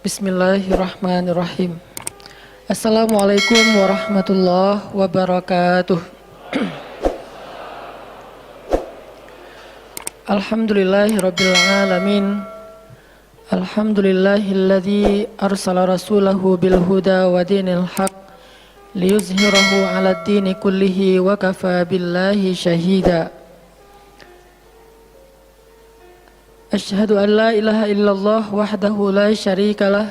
Bismillahirrahmanirrahim. Assalamualaikum warahmatullahi wabarakatuh. Alhamdulillahirabbil alamin. Alhamdulillahilladzi arsala rasulahu bil huda wa dinil haq liyuzhirahu 'alad dini kullihi wa kafa billahi syahida. Asyhadu an la ilaha illallah wahdahu la syarikalah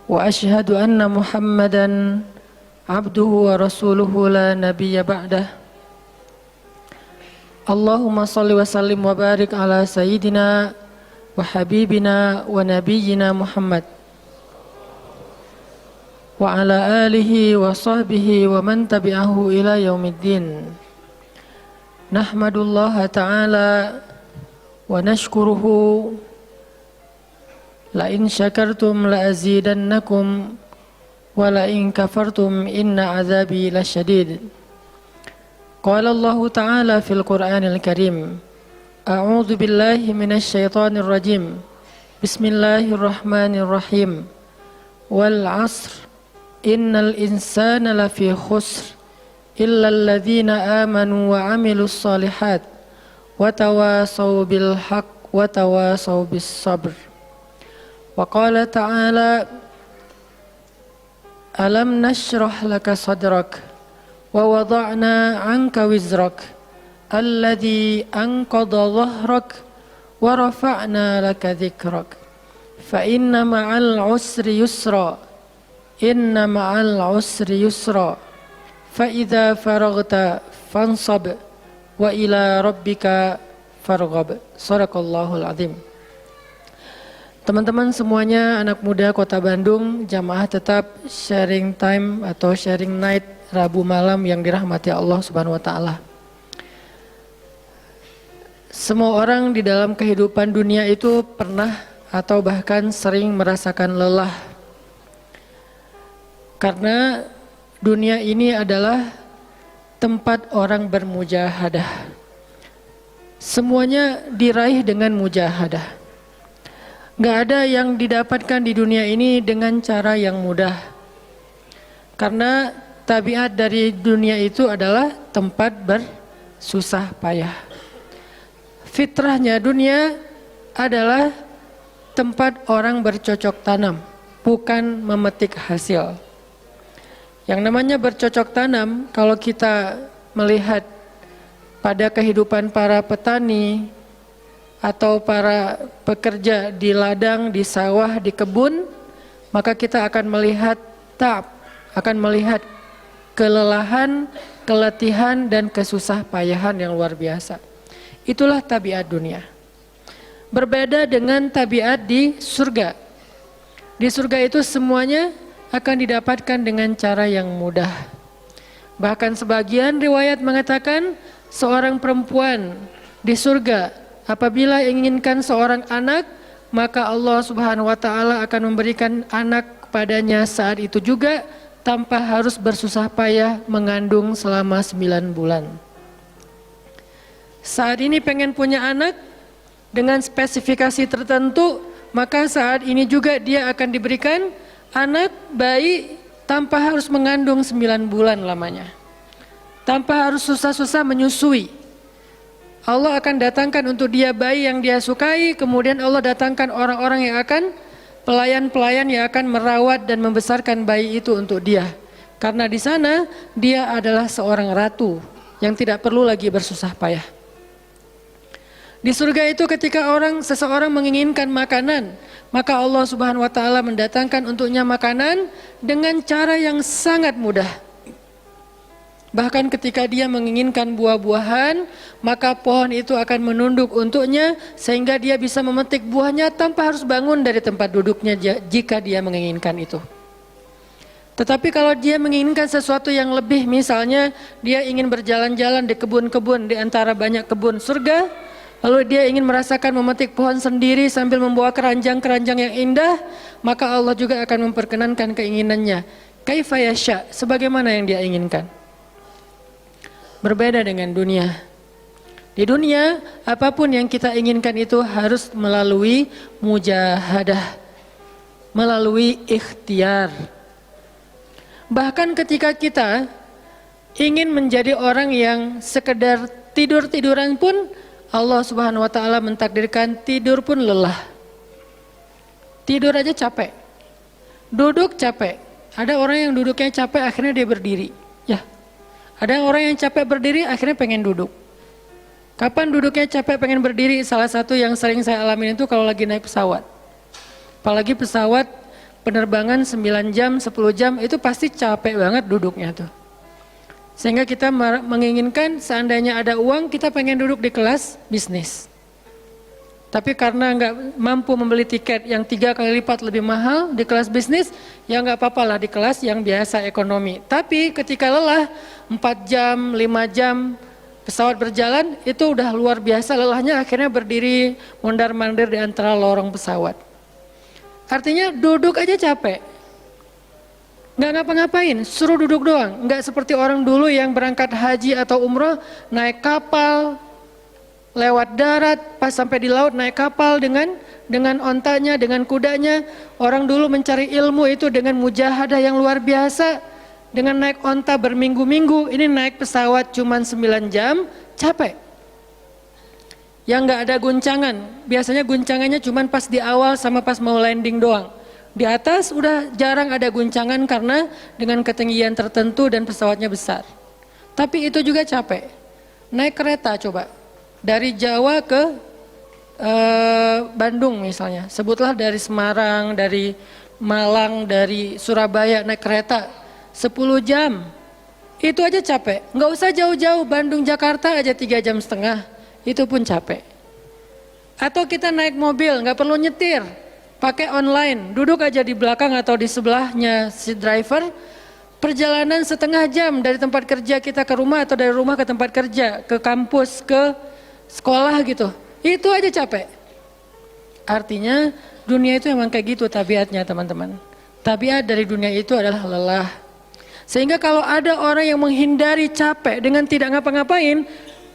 wa asyhadu anna Muhammadan abduhu wa rasuluhu la nabiyya ba'dah. Allahumma salli wa sallim wa barik ala sayyidina wa habibina wa nabiyyina Muhammad wa ala alihi wa sahbihi wa man tabi'ahu ila yaumiddin. Nahmadullaha ta'ala wa nashkuruhu la in syakartum la azidannakum wa la in kafartum inna azabi lasyadid. Qala Allah ta'ala fil Qur'anil Karim, a'udzu billahi minasy syaithanir rajim. Bismillahirrahmanirrahim. Wal 'asr innal insana lafi khusr illa alladzina amanu wa 'amilus shalihat wa tawasaw bil haqq wa tawasaw bis sabr. Wa qala ta'ala alam nashrah laka sadrak wa wada'na 'anka wizrak alladhi anqadha dhahrak wa rafa'na laka dhikrak fa inna ma'al 'usri yusra inna ma'al 'usri yusra fa idza faraghta fansab wa ila rabbika farghab. Shadaqallahul azim. Teman-teman semuanya, anak muda Kota Bandung, jamaah tetap sharing time atau sharing night Rabu malam yang dirahmati Allah Subhanahu wa taala. Semua orang di dalam kehidupan dunia itu pernah atau bahkan sering merasakan lelah. Karena dunia ini adalah tempat orang bermujahadah. Semuanya diraih dengan mujahadah. Gak ada yang didapatkan di dunia ini dengan cara yang mudah. Karena tabiat dari dunia itu adalah tempat bersusah payah. Fitrahnya dunia adalah tempat orang bercocok tanam, bukan memetik hasil. Yang namanya bercocok tanam, kalau kita melihat pada kehidupan para petani atau para pekerja di ladang, di sawah, di kebun, maka kita akan melihat akan melihat kelelahan, keletihan, dan kesusah payahan yang luar biasa. Itulah tabiat dunia. Berbeda dengan tabiat di surga. Di surga itu semuanya akan didapatkan dengan cara yang mudah. Bahkan sebagian riwayat mengatakan seorang perempuan di surga apabila inginkan seorang anak, maka Allah Subhanahu wa taala akan memberikan anak kepadanya saat itu juga tanpa harus bersusah payah mengandung selama 9 bulan. Saat ini pengen punya anak dengan spesifikasi tertentu, maka saat ini juga dia akan diberikan anak bayi tanpa harus mengandung 9 bulan lamanya, tanpa harus susah-susah menyusui. Allah akan datangkan untuk dia bayi yang dia sukai, kemudian Allah datangkan orang-orang yang akan pelayan-pelayan yang akan merawat dan membesarkan bayi itu untuk dia. Karena di sana dia adalah seorang ratu yang tidak perlu lagi bersusah payah. Di surga itu ketika seseorang menginginkan makanan, maka Allah Subhanahu wa taala mendatangkan untuknya makanan dengan cara yang sangat mudah. Bahkan ketika dia menginginkan buah-buahan, maka pohon itu akan menunduk untuknya sehingga dia bisa memetik buahnya tanpa harus bangun dari tempat duduknya jika dia menginginkan itu. Tetapi kalau dia menginginkan sesuatu yang lebih, misalnya dia ingin berjalan-jalan di kebun-kebun di antara banyak kebun surga, lalu dia ingin merasakan memetik pohon sendiri sambil membawa keranjang-keranjang yang indah, maka Allah juga akan memperkenankan keinginannya. Kaifa yasha, sebagaimana yang dia inginkan. Berbeda dengan dunia. Di dunia, apapun yang kita inginkan itu harus melalui mujahadah, melalui ikhtiar. Bahkan ketika kita ingin menjadi orang yang sekedar tidur-tiduran pun, Allah Subhanahu wa taala mentakdirkan tidur pun lelah. Tidur aja capek. Duduk capek. Ada orang yang duduknya capek akhirnya dia berdiri. Ya. Ada orang yang capek berdiri akhirnya pengen duduk. Kapan duduknya capek pengen berdiri? Salah satu yang sering saya alamin itu kalau lagi naik pesawat. Apalagi pesawat penerbangan 9 jam, 10 jam itu pasti capek banget duduknya tuh. Sehingga kita menginginkan seandainya ada uang kita pengen duduk di kelas bisnis. Tapi karena nggak mampu membeli tiket yang 3 kali lipat lebih mahal di kelas bisnis, ya nggak apa-apa lah di kelas yang biasa ekonomi. Tapi ketika lelah 4 jam, 5 jam pesawat berjalan itu udah luar biasa lelahnya, akhirnya berdiri mondar-mandir di antara lorong pesawat. Artinya duduk aja capek. Nggak ngapa-ngapain, suruh duduk doang. Nggak seperti orang dulu yang berangkat haji atau umroh, naik kapal, lewat darat, pas sampai di laut naik kapal dengan ontanya, dengan kudanya. Orang dulu mencari ilmu itu dengan mujahadah yang luar biasa. Dengan naik onta berminggu-minggu, ini naik pesawat cuma 9 jam, capek. Yang nggak ada guncangan, biasanya guncangannya cuma pas di awal sama pas mau landing doang. Di atas udah jarang ada guncangan karena dengan ketinggian tertentu dan pesawatnya besar. Tapi itu juga capek. Naik kereta coba, dari Jawa ke Bandung misalnya, sebutlah dari Semarang, dari Malang, dari Surabaya naik kereta 10 jam, itu aja capek. Nggak usah jauh-jauh, Bandung Jakarta aja 3,5 jam, itu pun capek. Atau kita naik mobil, nggak perlu nyetir, pakai online, duduk aja di belakang atau di sebelahnya si driver, perjalanan setengah jam dari tempat kerja kita ke rumah atau dari rumah ke tempat kerja, ke kampus, ke sekolah gitu, itu aja capek. Artinya dunia itu emang kayak gitu tabiatnya teman-teman. Tabiat dari dunia itu adalah lelah. Sehingga kalau ada orang yang menghindari capek dengan tidak ngapa-ngapain,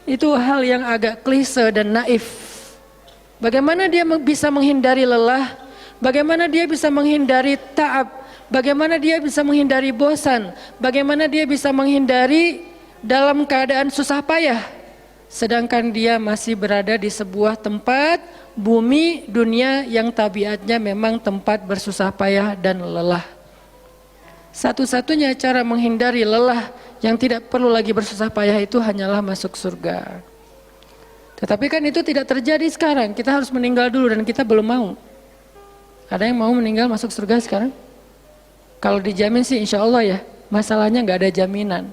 itu hal yang agak klise dan naif. Bagaimana dia bisa menghindari lelah? Bagaimana dia bisa menghindari ta'ab? Bagaimana dia bisa menghindari bosan? Bagaimana dia bisa menghindari dalam keadaan susah payah? Sedangkan dia masih berada di sebuah tempat, bumi, dunia yang tabiatnya memang tempat bersusah payah dan lelah. Satu-satunya cara menghindari lelah yang tidak perlu lagi bersusah payah itu hanyalah masuk surga. Tetapi kan itu tidak terjadi sekarang, kita harus meninggal dulu dan kita belum mau. Ada yang mau meninggal masuk surga sekarang? Kalau dijamin sih insya Allah ya, masalahnya nggak ada jaminan.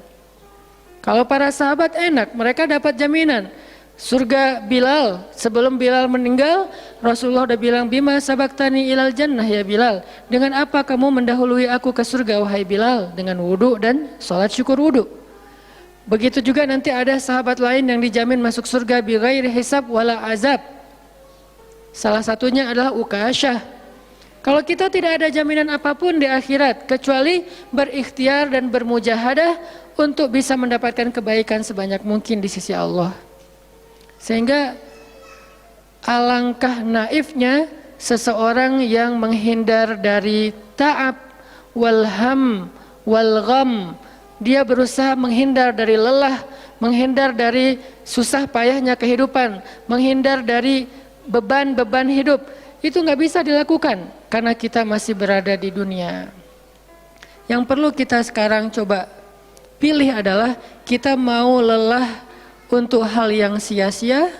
Kalau para sahabat enak, mereka dapat jaminan. Surga Bilal, sebelum Bilal meninggal, Rasulullah udah bilang, bima sabaktani ilal jannah ya Bilal. Dengan apa kamu mendahului aku ke surga wahai Bilal? Dengan wudu dan sholat syukur wudu. Begitu juga nanti ada sahabat lain yang dijamin masuk surga bighairi hisab wala azab. Salah satunya adalah Ukasyah. Kalau kita tidak ada jaminan apapun di akhirat kecuali berikhtiar dan bermujahadah untuk bisa mendapatkan kebaikan sebanyak mungkin di sisi Allah. Sehingga alangkah naifnya seseorang yang menghindar dari ta'ab wal ham wal gham. Dia berusaha menghindar dari lelah, menghindar dari susah payahnya kehidupan, menghindar dari beban-beban hidup. Itu nggak bisa dilakukan karena kita masih berada di dunia. Yang perlu kita sekarang coba pilih adalah kita mau lelah untuk hal yang sia-sia?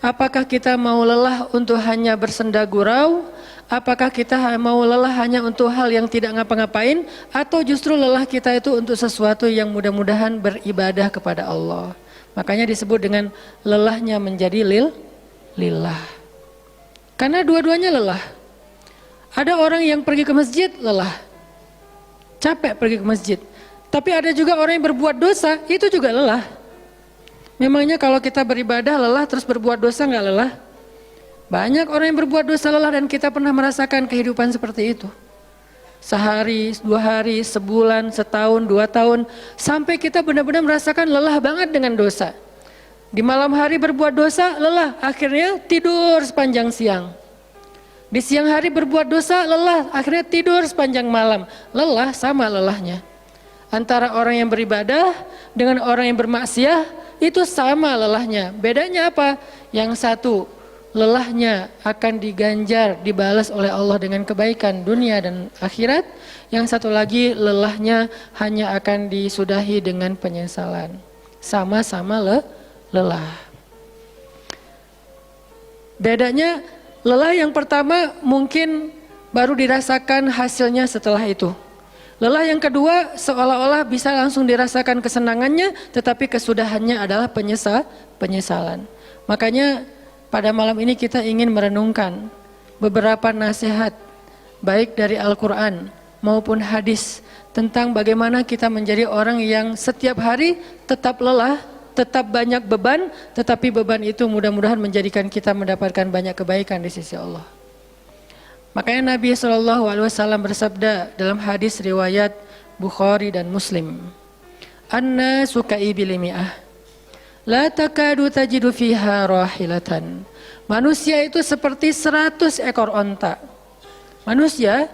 Apakah kita mau lelah untuk hanya bersenda gurau? Apakah kita mau lelah hanya untuk hal yang tidak ngapa-ngapain? Atau justru lelah kita itu untuk sesuatu yang mudah-mudahan beribadah kepada Allah? Makanya disebut dengan lelahnya menjadi lillah. Karena dua-duanya lelah. Ada orang yang pergi ke masjid lelah, capek pergi ke masjid. Tapi ada juga orang yang berbuat dosa, itu juga lelah. Memangnya kalau kita beribadah lelah terus berbuat dosa nggak lelah? Banyak orang yang berbuat dosa lelah dan kita pernah merasakan kehidupan seperti itu. Sehari, 2 hari, sebulan, setahun, 2 tahun, sampai kita benar-benar merasakan lelah banget dengan dosa. Di malam hari berbuat dosa lelah, akhirnya tidur sepanjang siang. Di Di siang hari berbuat dosa, lelah, akhirnya tidur sepanjang malam. Lelah sama lelahnya. Antara orang yang beribadah dengan orang yang bermaksiat itu sama lelahnya. Bedanya apa? Yang satu, lelahnya akan diganjar, dibalas oleh Allah dengan kebaikan dunia dan akhirat. Yang satu lagi, lelahnya hanya akan disudahi dengan penyesalan. Sama-sama lelah. Bedanya, lelah yang pertama mungkin baru dirasakan hasilnya setelah itu. Lelah yang kedua seolah-olah bisa langsung dirasakan kesenangannya, tetapi kesudahannya adalah penyesalan. Makanya pada malam ini kita ingin merenungkan beberapa nasihat baik dari Al-Quran maupun hadis tentang bagaimana kita menjadi orang yang setiap hari tetap lelah, tetap banyak beban, tetapi beban itu mudah-mudahan menjadikan kita mendapatkan banyak kebaikan di sisi Allah. Makanya Nabi SAW bersabda dalam hadis riwayat Bukhari dan Muslim, "An-nasu ka'ibil mi'ah, la takadu tajidu fiha rahilatan." Manusia itu seperti 100 ekor onta. Manusia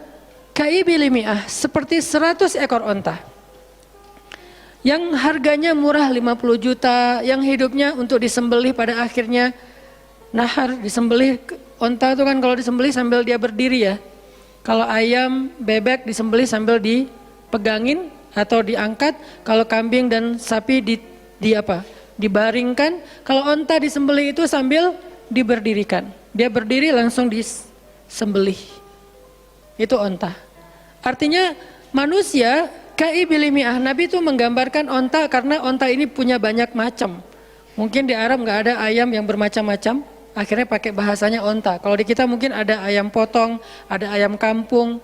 ka'ibil mi'ah, seperti 100 ekor onta. Yang harganya murah 50 juta, yang hidupnya untuk disembelih pada akhirnya nahar, disembelih. Onta itu kan kalau disembelih sambil dia berdiri ya. Kalau ayam, bebek disembelih sambil dipegangin atau diangkat. Kalau kambing dan sapi dibaringkan. Kalau onta disembelih itu sambil diberdirikan. Dia berdiri langsung disembelih. Itu onta. Artinya manusia ka'ibil mi'ah. Nabi itu menggambarkan onta karena onta ini punya banyak macam. Mungkin di Arab nggak ada ayam yang bermacam-macam. Akhirnya pakai bahasanya onta. Kalau di kita mungkin ada ayam potong, ada ayam kampung,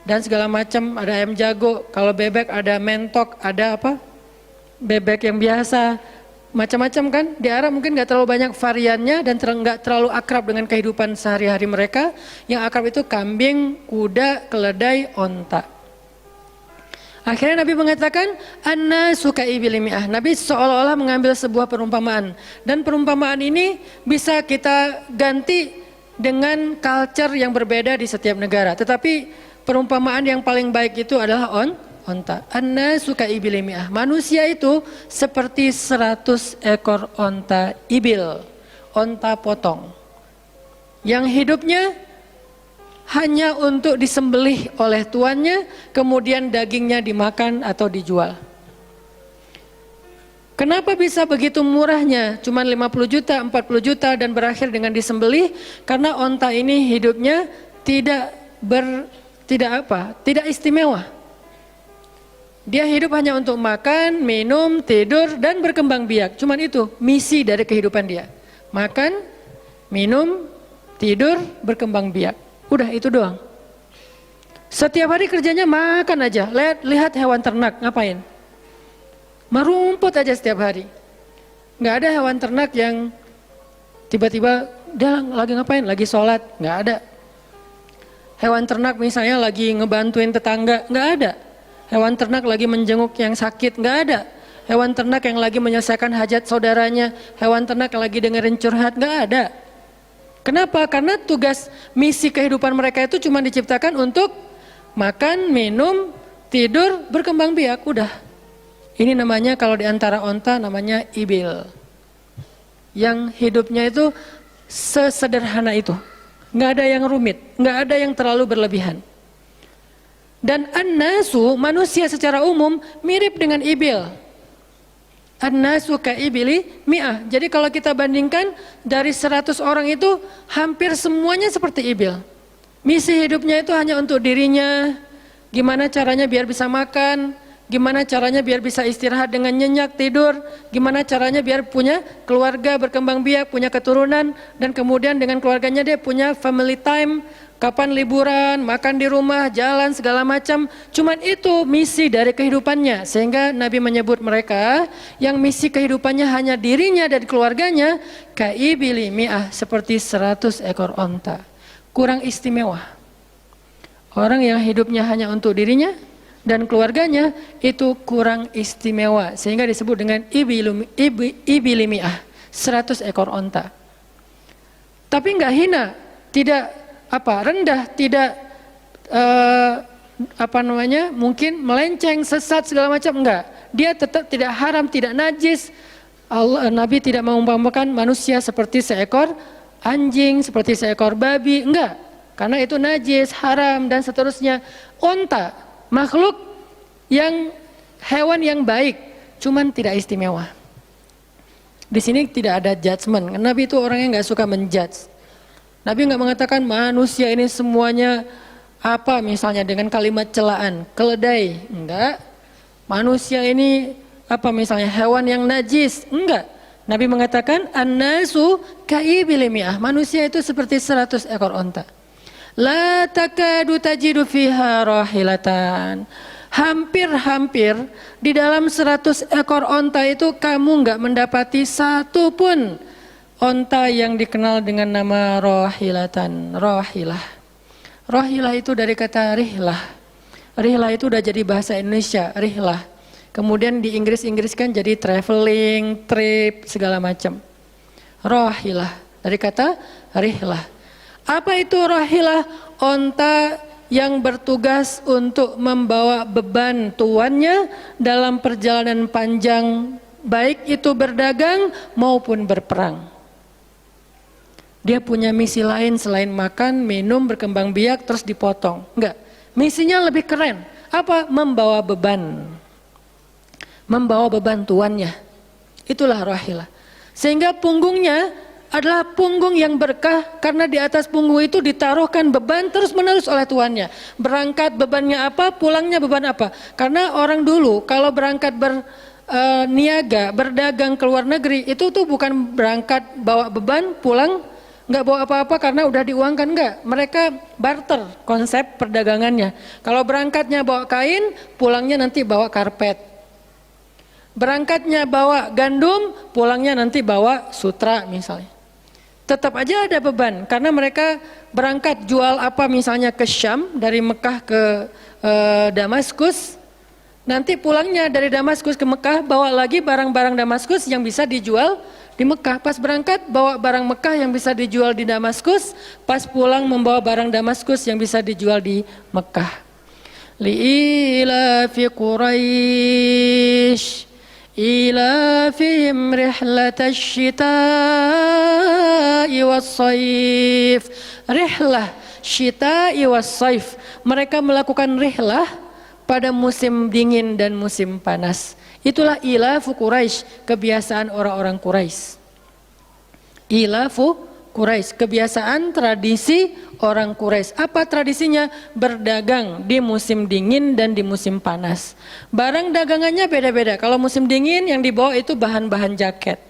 dan segala macam, ada ayam jago. Kalau bebek ada mentok, ada apa? Bebek yang biasa, macam-macam kan. Di Arab mungkin nggak terlalu banyak variannya dan nggak terlalu akrab dengan kehidupan sehari-hari mereka. Yang akrab itu kambing, kuda, keledai, onta. Akhirnya Nabi mengatakan, "An-nasu ka'ibil mi'ah." Nabi seolah-olah mengambil sebuah perumpamaan. Dan perumpamaan ini bisa kita ganti dengan culture yang berbeda di setiap negara. Tetapi perumpamaan yang paling baik itu adalah onta. An-nasu ka'ibil mi'ah. Manusia itu seperti 100 ekor onta ibil. Onta potong. Yang hidupnya hanya untuk disembelih oleh tuannya, kemudian dagingnya dimakan atau dijual. Kenapa bisa begitu murahnya? Cuman 50 juta, 40 juta dan berakhir dengan disembelih? Karena onta ini hidupnya tidak istimewa. Dia hidup hanya untuk makan, minum, tidur dan berkembang biak. Cuman itu misi dari kehidupan dia. Makan, minum, tidur, berkembang biak. Udah itu doang. Setiap hari kerjanya makan aja. Lihat hewan ternak ngapain? Merumput aja setiap hari. Nggak ada hewan ternak yang tiba-tiba dia lagi ngapain? Lagi sholat? Nggak ada. Hewan ternak misalnya lagi ngebantuin tetangga? Nggak ada. Hewan ternak lagi menjenguk yang sakit? Nggak ada. Hewan ternak yang lagi menyelesaikan hajat saudaranya? Hewan ternak yang lagi dengerin curhat? Nggak ada. Kenapa? Karena tugas misi kehidupan mereka itu cuma diciptakan untuk makan, minum, tidur, berkembang biak, udah. Ini namanya kalau di antara onta namanya ibil. Yang hidupnya itu sesederhana itu. Nggak ada yang rumit, nggak ada yang terlalu berlebihan. Dan an-nasu, manusia secara umum mirip dengan ibil. An-nasu ka'ibili mi'ah. Jadi kalau kita bandingkan dari 100 orang itu hampir semuanya seperti ibil. Misi hidupnya itu hanya untuk dirinya. Gimana caranya biar bisa makan, gimana caranya biar bisa istirahat dengan nyenyak, tidur, gimana caranya biar punya keluarga, berkembang biak, punya keturunan, dan kemudian dengan keluarganya dia punya family time. Kapan liburan, makan di rumah, jalan segala macam. Cuman itu misi dari kehidupannya. Sehingga Nabi menyebut mereka yang misi kehidupannya hanya dirinya dan keluarganya, kaibili mi'ah, seperti 100 ekor onta. Kurang istimewa. Orang yang hidupnya hanya untuk dirinya dan keluarganya itu kurang istimewa. Sehingga disebut dengan ibili mi'ah, 100 ekor onta. Tapi enggak hina, tidak rendah, tidak mungkin melenceng, sesat segala macam, enggak. Dia tetap tidak haram, tidak najis. Nabi tidak mengumpamakan manusia seperti seekor anjing, seperti seekor babi, enggak. Karena itu najis, haram dan seterusnya. Onta, makhluk yang hewan yang baik, cuman tidak istimewa. Di sini tidak ada judgement. Nabi itu orangnya nggak suka menjudge. Nabi nggak mengatakan manusia ini semuanya misalnya dengan kalimat celaan, keledai, enggak. Manusia ini misalnya hewan yang najis, enggak. Nabi mengatakan an-nasu kaibil mi'ah, manusia itu seperti 100 ekor onta. La takadu tajidu fiha rahilatan. Hampir-hampir di dalam 100 ekor onta itu kamu nggak mendapati satu pun onta yang dikenal dengan nama rohilatan, rohilah. Rohilah itu dari kata rihlah. Rihlah itu udah jadi bahasa Indonesia, rihlah. Kemudian di Inggris-Inggriskan jadi traveling, trip, segala macam. Rohilah dari kata rihlah. Apa itu rohilah? Onta yang bertugas untuk membawa beban tuannya dalam perjalanan panjang, baik itu berdagang maupun berperang. Dia punya misi lain selain makan, minum, berkembang biak, terus dipotong. Enggak, misinya lebih keren. Apa? Membawa beban. Membawa beban tuannya. Itulah rahilah. Sehingga punggungnya adalah punggung yang berkah, karena di atas punggung itu ditaruhkan beban terus menerus oleh tuannya. Berangkat bebannya apa, pulangnya beban apa. Karena orang dulu kalau berangkat berniaga, berdagang ke luar negeri, itu tuh bukan berangkat bawa beban, pulang nggak bawa apa-apa karena udah diuangkan, enggak. Mereka barter konsep perdagangannya. Kalau berangkatnya bawa kain, pulangnya nanti bawa karpet. Berangkatnya bawa gandum, pulangnya nanti bawa sutra misalnya. Tetap aja ada beban, karena mereka berangkat jual misalnya ke Syam, dari Mekah ke Damaskus, nanti pulangnya dari Damaskus ke Mekah bawa lagi barang-barang Damaskus yang bisa dijual di Mekah. Pas berangkat bawa barang Mekah yang bisa dijual di Damaskus, pas pulang membawa barang Damaskus yang bisa dijual di Mekah. Li'ilafi Quraisy إلافهم رحلة الشتاء والصيف. Rihlah syita'i wassaif. Mereka melakukan rihlah pada musim dingin dan musim panas. Itulah ilafu Quraisy, kebiasaan orang-orang Quraisy. Ilafu Quraisy, kebiasaan tradisi orang Quraisy. Apa tradisinya? Berdagang di musim dingin dan di musim panas. Barang dagangannya beda-beda. Kalau musim dingin yang dibawa itu bahan-bahan jaket,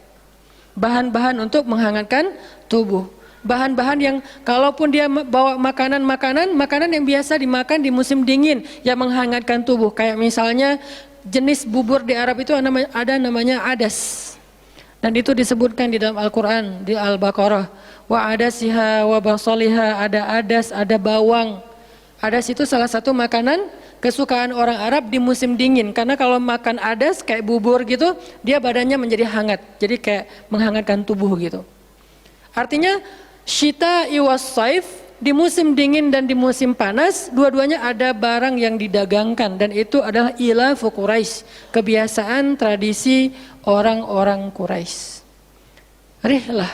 bahan-bahan untuk menghangatkan tubuh, bahan-bahan yang kalaupun dia bawa makanan yang biasa dimakan di musim dingin yang menghangatkan tubuh. Kayak misalnya jenis bubur di Arab itu ada namanya adas. Dan itu disebutkan di dalam Al-Quran, di Al-Baqarah. Wa adasiha wa basaliha, ada adas, ada bawang. Adas itu salah satu makanan kesukaan orang Arab di musim dingin. Karena kalau makan adas kayak bubur gitu, dia badannya menjadi hangat. Jadi kayak menghangatkan tubuh gitu. Artinya syita'i was-saif, di musim dingin dan di musim panas, dua-duanya ada barang yang didagangkan, dan itu adalah ilafu Quraisy, kebiasaan tradisi orang-orang Quraisy. Rihlah.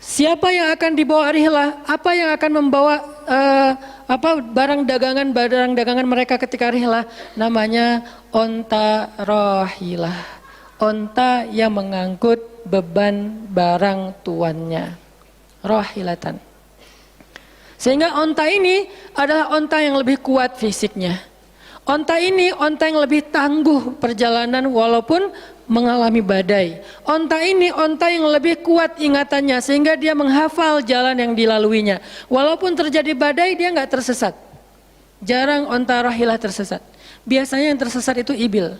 Siapa yang akan dibawa rihlah? Apa yang akan membawa barang dagangan mereka ketika rihlah? Namanya onta rahilah. Onta yang mengangkut beban barang tuannya. Rahilatan. Sehingga onta ini adalah onta yang lebih kuat fisiknya. Onta ini onta yang lebih tangguh perjalanan walaupun mengalami badai. Onta ini onta yang lebih kuat ingatannya sehingga dia menghafal jalan yang dilaluinya. Walaupun terjadi badai dia nggak tersesat. Jarang onta rahilah tersesat. Biasanya yang tersesat itu ibil.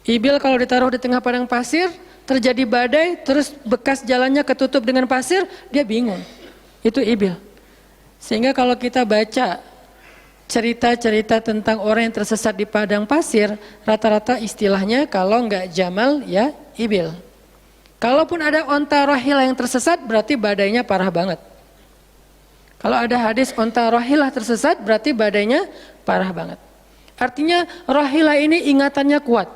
Ibil kalau ditaruh di tengah padang pasir, terjadi badai, terus bekas jalannya ketutup dengan pasir, dia bingung. Itu ibil. Sehingga kalau kita baca cerita-cerita tentang orang yang tersesat di padang pasir, rata-rata istilahnya kalau nggak jamal ya ibil. Kalaupun ada onta rahil yang tersesat, berarti badainya parah banget. Kalau ada hadis onta rohilah tersesat berarti badainya parah banget. Artinya rohilah ini ingatannya kuat.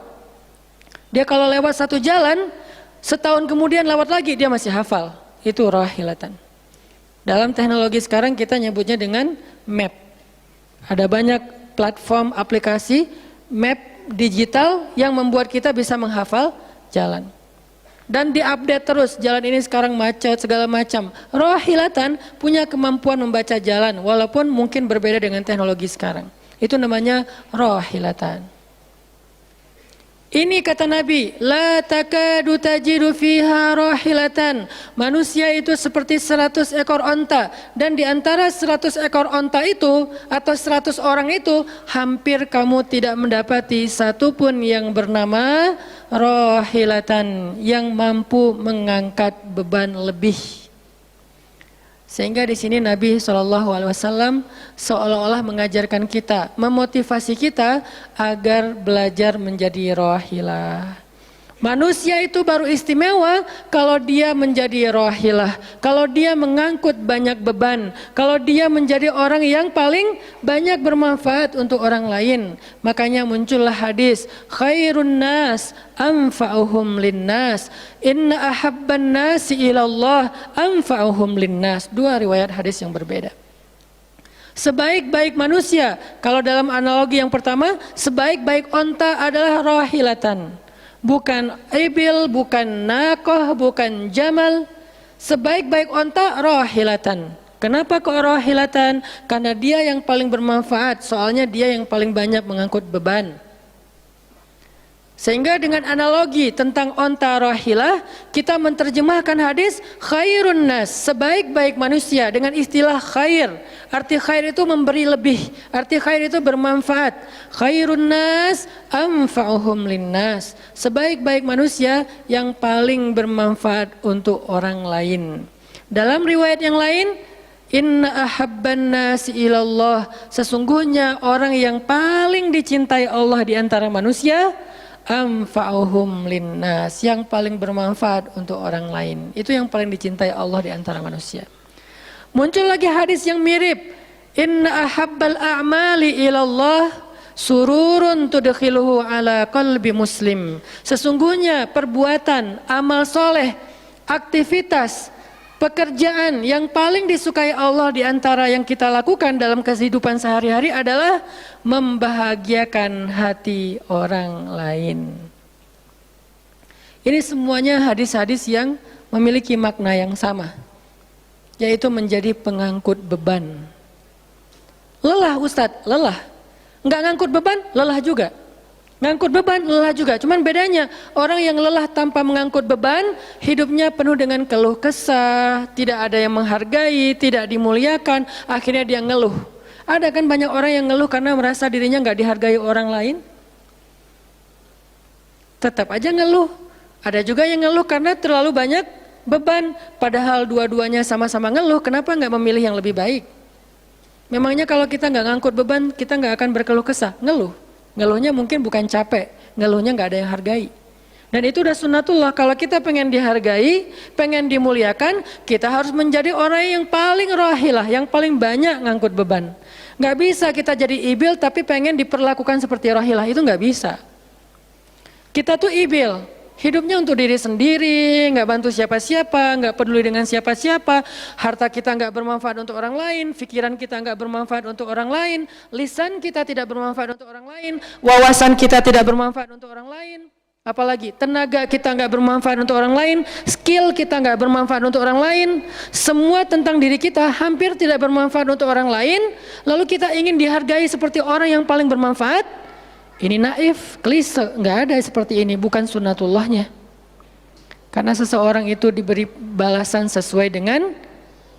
Dia kalau lewat satu jalan, setahun kemudian lewat lagi dia masih hafal. Itu rohilatan. Dalam teknologi sekarang kita nyebutnya dengan map. Ada banyak platform aplikasi map digital yang membuat kita bisa menghafal jalan. Dan diupdate terus, jalan ini sekarang macet segala macam. Rohilatan punya kemampuan membaca jalan walaupun mungkin berbeda dengan teknologi sekarang. Itu namanya rohilatan. Ini kata Nabi, la takadu tajidu fiha rohilatan. Manusia itu seperti 100 ekor onta. Dan di antara 100 ekor onta itu atau 100 orang itu, hampir kamu tidak mendapati satupun yang bernama rohilatan, yang mampu mengangkat beban lebih. Sehingga di sini Nabi SAW seolah-olah mengajarkan kita, memotivasi kita agar belajar menjadi rohilah. Manusia itu baru istimewa kalau dia menjadi rohilah, kalau dia mengangkut banyak beban, kalau dia menjadi orang yang paling banyak bermanfaat untuk orang lain. Makanya muncullah hadis, khairun nas anfa'uhum linnas, inna ahabban nasi ilallah anfa'uhum linnas. Dua riwayat hadis yang berbeda. Sebaik-baik manusia, kalau dalam analogi yang pertama, sebaik-baik onta adalah rohilatan. Bukan ibil, bukan nakoh, bukan jamal. Sebaik-baik onta rohilatan. Kenapa kok rohilatan? Karena dia yang paling bermanfaat, soalnya dia yang paling banyak mengangkut beban. Sehingga dengan analogi tentang onta rohilah, kita menerjemahkan hadis khairun nas, sebaik-baik manusia dengan istilah khair. Arti khair itu memberi lebih, arti khair itu bermanfaat. Khairun nas anfa'uhum linnas, sebaik-baik manusia yang paling bermanfaat untuk orang lain. Dalam riwayat yang lain, inna ahabban nasi ilallah, sesungguhnya orang yang paling dicintai Allah di antara manusia, anfa'uhum linnas, yang paling bermanfaat untuk orang lain. Itu yang paling dicintai Allah di antara manusia. Muncul lagi hadis yang mirip, inna ahabbal a'mali ilallah sururun tudkhiluhu ala qalbi muslim. Sesungguhnya perbuatan, amal soleh, aktivitas, pekerjaan yang paling disukai Allah di antara yang kita lakukan dalam kehidupan sehari-hari adalah membahagiakan hati orang lain. Ini semuanya hadis-hadis yang memiliki makna yang sama, yaitu menjadi pengangkut beban. Lelah Ustadz, lelah. Nggak ngangkut beban, lelah juga. Ngangkut beban, lelah juga. Cuman bedanya, orang yang lelah tanpa mengangkut beban, hidupnya penuh dengan keluh kesah, tidak ada yang menghargai, tidak dimuliakan, akhirnya dia ngeluh. Ada kan banyak orang yang ngeluh karena merasa dirinya nggak dihargai orang lain. Tetap aja ngeluh. Ada juga yang ngeluh karena terlalu banyak beban, padahal dua-duanya sama-sama ngeluh, kenapa nggak memilih yang lebih baik? Memangnya kalau kita nggak ngangkut beban, kita nggak akan berkeluh kesah, ngeluh. Ngeluhnya mungkin bukan capek, ngeluhnya nggak ada yang hargai. Dan itu udah sunnatullah, kalau kita pengen dihargai, pengen dimuliakan, kita harus menjadi orang yang paling rohilah, yang paling banyak ngangkut beban. Nggak bisa kita jadi ibil tapi pengen diperlakukan seperti rohilah, itu nggak bisa. Kita tuh ibil, hidupnya untuk diri sendiri, nggak bantu siapa-siapa, nggak peduli dengan siapa-siapa, harta kita nggak bermanfaat untuk orang lain, pikiran kita nggak bermanfaat untuk orang lain, lisan kita tidak bermanfaat untuk orang lain, wawasan kita tidak bermanfaat untuk orang lain, apalagi tenaga kita nggak bermanfaat untuk orang lain, skill kita nggak bermanfaat untuk orang lain, semua tentang diri kita hampir tidak bermanfaat untuk orang lain, lalu kita ingin dihargai seperti orang yang paling bermanfaat. Ini naif, klise, nggak ada seperti ini, bukan sunnatullahnya. Karena seseorang itu diberi balasan sesuai dengan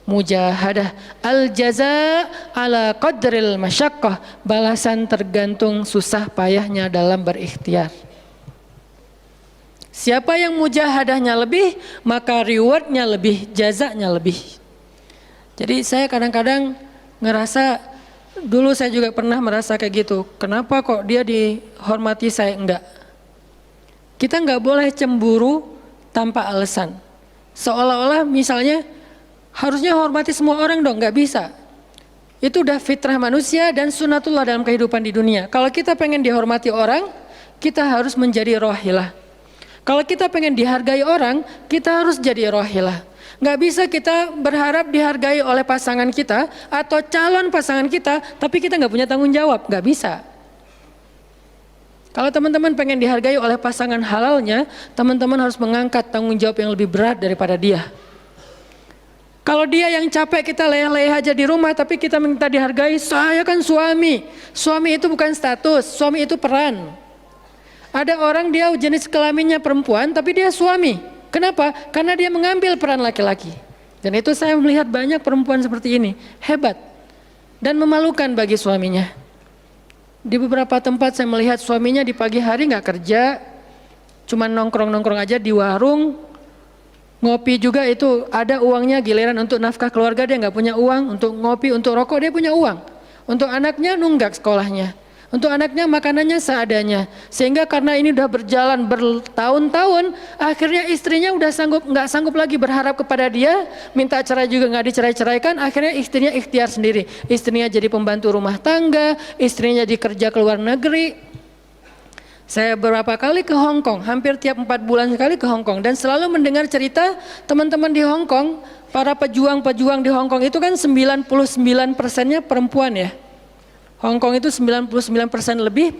mujahadah. Al-jaza ala qadril masyaqqah, balasan tergantung susah payahnya dalam berikhtiar. Siapa yang mujahadahnya lebih, maka rewardnya lebih, jazanya lebih. Jadi saya kadang-kadang ngerasa, dulu saya juga pernah merasa kayak gitu. Kenapa kok dia dihormati saya enggak? Kita enggak boleh cemburu tanpa alasan. Seolah-olah misalnya Harusnya hormati semua orang dong, nggak bisa. Itu udah fitrah manusia dan sunatullah dalam kehidupan di dunia. Kalau kita pengen dihormati orang, kita harus menjadi rohilah. Kalau kita pengen dihargai orang, kita harus jadi rohilah. Nggak bisa kita berharap dihargai oleh pasangan kita atau calon pasangan kita, tapi kita nggak punya tanggung jawab, nggak bisa. Kalau teman-teman pengen dihargai oleh pasangan halalnya, teman-teman harus mengangkat tanggung jawab yang lebih berat daripada dia. Kalau dia yang capek, kita leleh aja di rumah, tapi kita minta dihargai, saya kan suami. Suami itu bukan status, suami itu peran. Ada orang dia jenis kelaminnya perempuan, tapi dia suami. Kenapa? Karena dia mengambil peran laki-laki. Dan itu saya melihat banyak perempuan seperti ini, hebat. Dan memalukan bagi suaminya. Di beberapa tempat saya melihat suaminya di pagi hari nggak kerja, cuma nongkrong-nongkrong aja di warung. Ngopi juga itu ada uangnya, giliran untuk nafkah keluarga dia nggak punya uang, untuk ngopi, untuk rokok dia punya uang. Untuk anaknya nunggak sekolahnya, untuk anaknya makanannya seadanya. Sehingga karena ini udah berjalan bertahun-tahun, akhirnya istrinya udah nggak sanggup lagi berharap kepada dia, minta cerai juga nggak dicerai-ceraikan, akhirnya istrinya ikhtiar sendiri. Istrinya jadi pembantu rumah tangga, istrinya jadi kerja ke luar negeri. Saya beberapa kali ke Hong Kong, hampir tiap 4 bulan sekali ke Hong Kong, dan selalu mendengar cerita teman-teman di Hong Kong, para pejuang-pejuang di Hong Kong itu kan 99%-nya perempuan ya. Hong Kong itu 99% lebih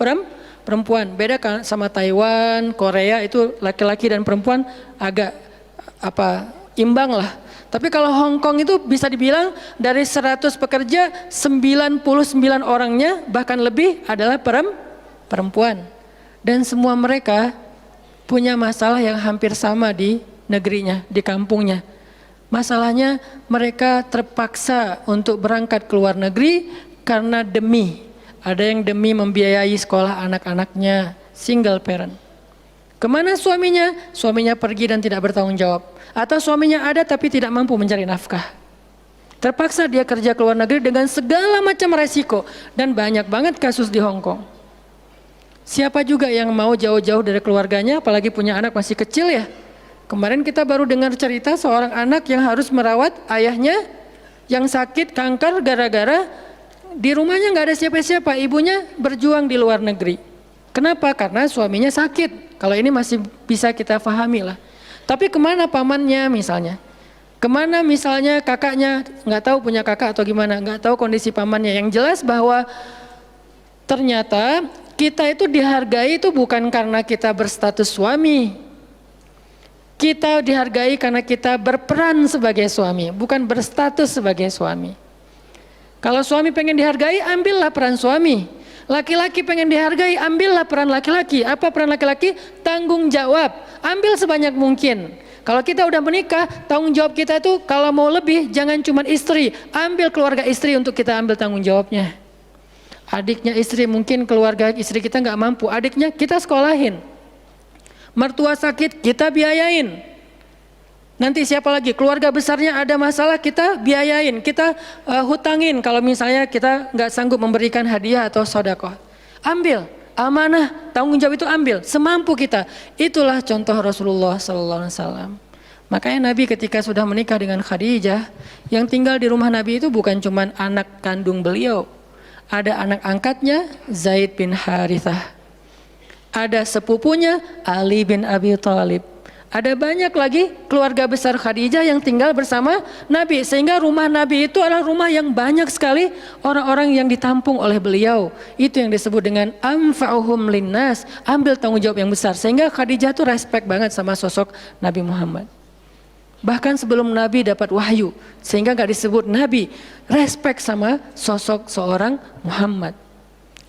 perempuan. Beda kan sama Taiwan, Korea itu laki-laki dan perempuan agak imbang lah. Tapi kalau Hong Kong itu bisa dibilang dari 100 pekerja 99 orangnya bahkan lebih adalah perempuan. Dan semua mereka punya masalah yang hampir sama di negerinya, di kampungnya. Masalahnya mereka terpaksa untuk berangkat ke luar negeri karena ada yang demi membiayai sekolah anak-anaknya, single parent. Kemana suaminya? Suaminya pergi dan tidak bertanggung jawab. Atau suaminya ada tapi tidak mampu mencari nafkah. Terpaksa dia kerja ke luar negeri dengan segala macam resiko. Dan banyak banget kasus di Hong Kong. Siapa juga yang mau jauh-jauh dari keluarganya, apalagi punya anak masih kecil ya. Kemarin kita baru dengar cerita seorang anak yang harus merawat ayahnya yang sakit kanker gara-gara di rumahnya nggak ada siapa-siapa, ibunya berjuang di luar negeri. Kenapa? Karena suaminya sakit. Kalau ini masih bisa kita pahami lah. Tapi kemana pamannya misalnya? Kemana misalnya kakaknya, nggak tahu punya kakak atau gimana, nggak tahu kondisi pamannya. Yang jelas bahwa ternyata kita itu dihargai itu bukan karena kita berstatus suami. Kita dihargai karena kita berperan sebagai suami, bukan berstatus sebagai suami. Kalau suami pengen dihargai, ambillah peran suami. Laki-laki pengen dihargai, ambillah peran laki-laki. Apa peran laki-laki? Tanggung jawab. Ambil sebanyak mungkin. Kalau kita udah menikah, tanggung jawab kita itu kalau mau lebih, jangan cuma istri. Ambil keluarga istri untuk kita ambil tanggung jawabnya. Adiknya istri, mungkin keluarga istri kita nggak mampu, adiknya kita sekolahin. Mertua sakit, kita biayain. Nanti siapa lagi? Keluarga besarnya ada masalah, kita biayain, kita hutangin. Kalau misalnya kita nggak sanggup memberikan hadiah atau sedekah, ambil amanah, tanggung jawab itu ambil semampu kita. Itulah contoh Rasulullah SAW. Makanya Nabi ketika sudah menikah dengan Khadijah, yang tinggal di rumah Nabi itu bukan cuma anak kandung beliau. Ada anak angkatnya Zaid bin Harithah, ada sepupunya Ali bin Abi Thalib, ada banyak lagi keluarga besar Khadijah yang tinggal bersama Nabi. Sehingga rumah Nabi itu adalah rumah yang banyak sekali orang-orang yang ditampung oleh beliau. Itu yang disebut dengan anfa'uhum linnas, ambil tanggung jawab yang besar. Sehingga Khadijah tuh respect banget sama sosok Nabi Muhammad. Bahkan sebelum Nabi dapat wahyu, sehingga gak disebut Nabi, respect sama sosok seorang Muhammad.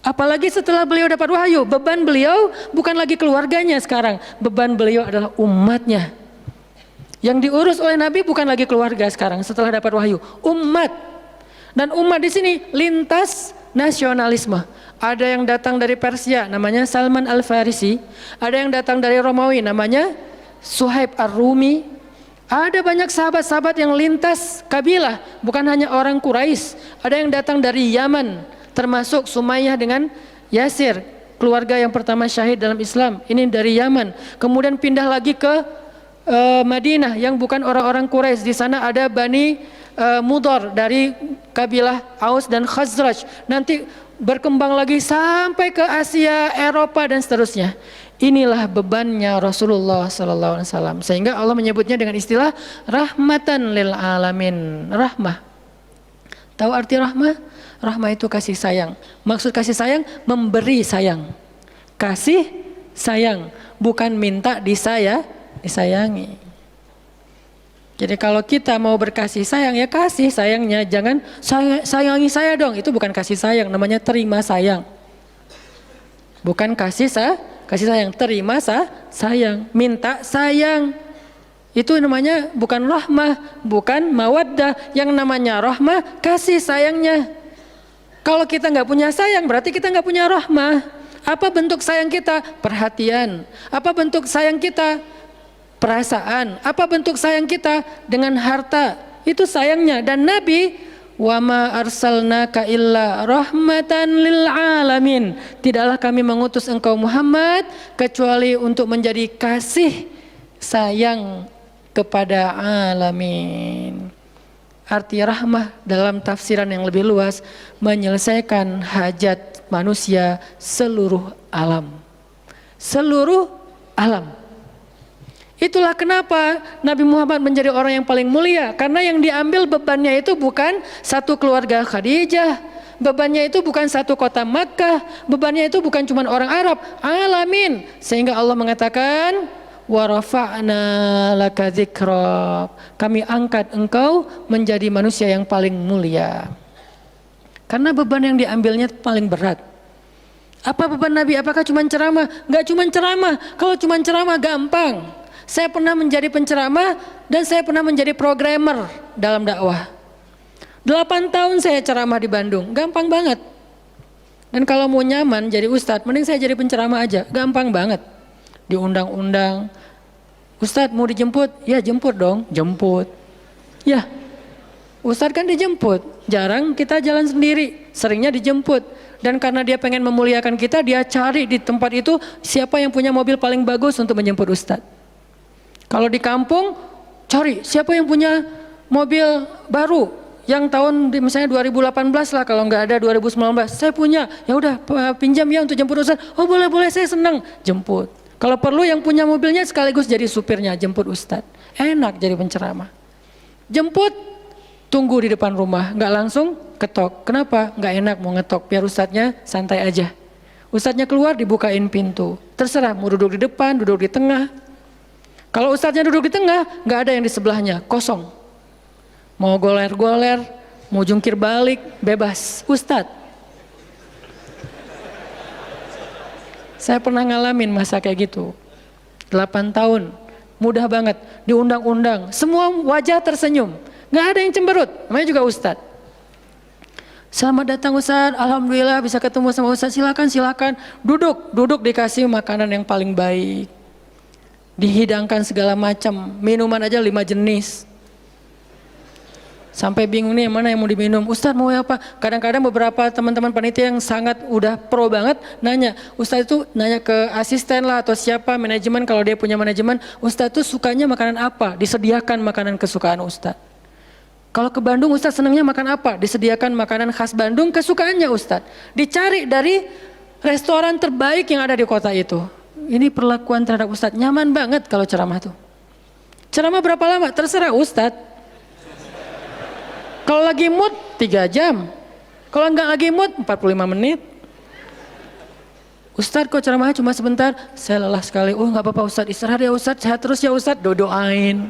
Apalagi setelah beliau dapat wahyu, beban beliau bukan lagi keluarganya sekarang, beban beliau adalah umatnya. Yang diurus oleh Nabi bukan lagi keluarga sekarang setelah dapat wahyu, umat. Dan umat di sini lintas nasionalisme. Ada yang datang dari Persia, namanya Salman Al-Farisi. Ada yang datang dari Romawi, namanya Suhaib Ar-Rumi. Ada banyak sahabat-sahabat yang lintas kabilah, bukan hanya orang Quraisy. Ada yang datang dari Yaman, termasuk Sumayyah dengan Yasir, keluarga yang pertama syahid dalam Islam. Ini dari Yaman. Kemudian pindah lagi ke Madinah yang bukan orang-orang Quraisy. Di sana ada Bani Mudhar dari kabilah Aus dan Khazraj. Nanti berkembang lagi sampai ke Asia, Eropa dan seterusnya. Inilah bebannya Rasulullah sallallahu alaihi wasallam. Sehingga Allah menyebutnya dengan istilah rahmatan lil alamin. Rahmah. Tahu arti rahmah? Rahmah itu kasih sayang. Maksud kasih sayang memberi sayang. Kasih sayang, bukan minta disayangi. Jadi kalau kita mau berkasih sayang, ya kasih sayangnya, jangan sayangi saya dong. Itu bukan kasih sayang, namanya terima sayang. Bukan kasih sayang, terima sayang, minta sayang. Itu namanya bukan rahmah, bukan mawaddah. Yang namanya rahmah, kasih sayangnya. Kalau kita nggak punya sayang, berarti kita nggak punya rahmah. Apa bentuk sayang kita? Perhatian. Apa bentuk sayang kita? Perasaan. Apa bentuk sayang kita? Dengan harta. Itu sayangnya. Dan Nabi, wa ma arsalnaka illa rahmatan lil alamin. Tidaklah kami mengutus engkau Muhammad kecuali untuk menjadi kasih sayang kepada alamin. Arti rahmah dalam tafsiran yang lebih luas, menyelesaikan hajat manusia seluruh alam. Seluruh alam. Itulah kenapa Nabi Muhammad menjadi orang yang paling mulia. Karena yang diambil bebannya itu bukan satu keluarga Khadijah. Bebannya itu bukan satu kota Makkah. Bebannya itu bukan cuma orang Arab. Alamin. Sehingga Allah mengatakan, wa rafa'na laka dzikrak. Kami angkat engkau menjadi manusia yang paling mulia. Karena beban yang diambilnya paling berat. Apa beban Nabi? Apakah cuma ceramah? Enggak cuma ceramah. Kalau cuma ceramah gampang. Saya pernah menjadi penceramah dan saya pernah menjadi programmer dalam dakwah. 8 tahun saya ceramah di Bandung, gampang banget. Dan kalau mau nyaman jadi ustadz, mending saya jadi penceramah aja, gampang banget. Diundang-undang, ustadz mau dijemput? Ya jemput dong, jemput. Ya, ustadz kan dijemput, jarang kita jalan sendiri, seringnya dijemput. Dan karena dia pengen memuliakan kita, dia cari di tempat itu siapa yang punya mobil paling bagus untuk menjemput ustadz. Kalau di kampung, cari siapa yang punya mobil baru yang tahun misalnya 2018 lah, kalau nggak ada 2019. Saya punya, ya udah pinjam ya untuk jemput ustadz. Oh boleh, saya senang, jemput. Kalau perlu yang punya mobilnya sekaligus jadi supirnya, jemput ustadz. Enak jadi penceramah. Jemput, tunggu di depan rumah, nggak langsung ketok. Kenapa? Nggak enak mau ngetok, biar ustadznya santai aja. Ustadznya keluar, dibukain pintu. Terserah mau duduk di depan, duduk di tengah. Kalau ustadznya duduk di tengah, nggak ada yang di sebelahnya, kosong. Mau goler-goler, mau jungkir balik, bebas. Ustadz. Saya pernah ngalamin masa kayak gitu. 8 tahun, mudah banget, diundang-undang. Semua wajah tersenyum, nggak ada yang cemberut, namanya juga ustadz. Selamat datang ustadz, alhamdulillah bisa ketemu sama ustadz, silakan. Duduk dikasih makanan yang paling baik. Dihidangkan segala macam, minuman aja 5 jenis. Sampai bingung nih mana yang mau diminum. Ustadz mau apa? Kadang-kadang beberapa teman-teman panitia yang sangat udah pro banget nanya. Ustadz itu nanya ke asisten lah atau siapa manajemen, kalau dia punya manajemen. Ustadz itu sukanya makanan apa? Disediakan makanan kesukaan ustadz. Kalau ke Bandung ustadz senangnya makan apa? Disediakan makanan khas Bandung kesukaannya ustadz. Dicari dari restoran terbaik yang ada di kota itu. Ini perlakuan terhadap ustadz, nyaman banget kalau ceramah tuh. Ceramah berapa lama? Terserah ustadz. Kalau lagi mood 3 jam. Kalau enggak lagi mood 45 menit. Ustadz kok ceramahnya cuma sebentar? Saya lelah sekali. Oh enggak apa-apa ustadz, istirahat ya ustadz, sehat terus ya ustadz. Doain.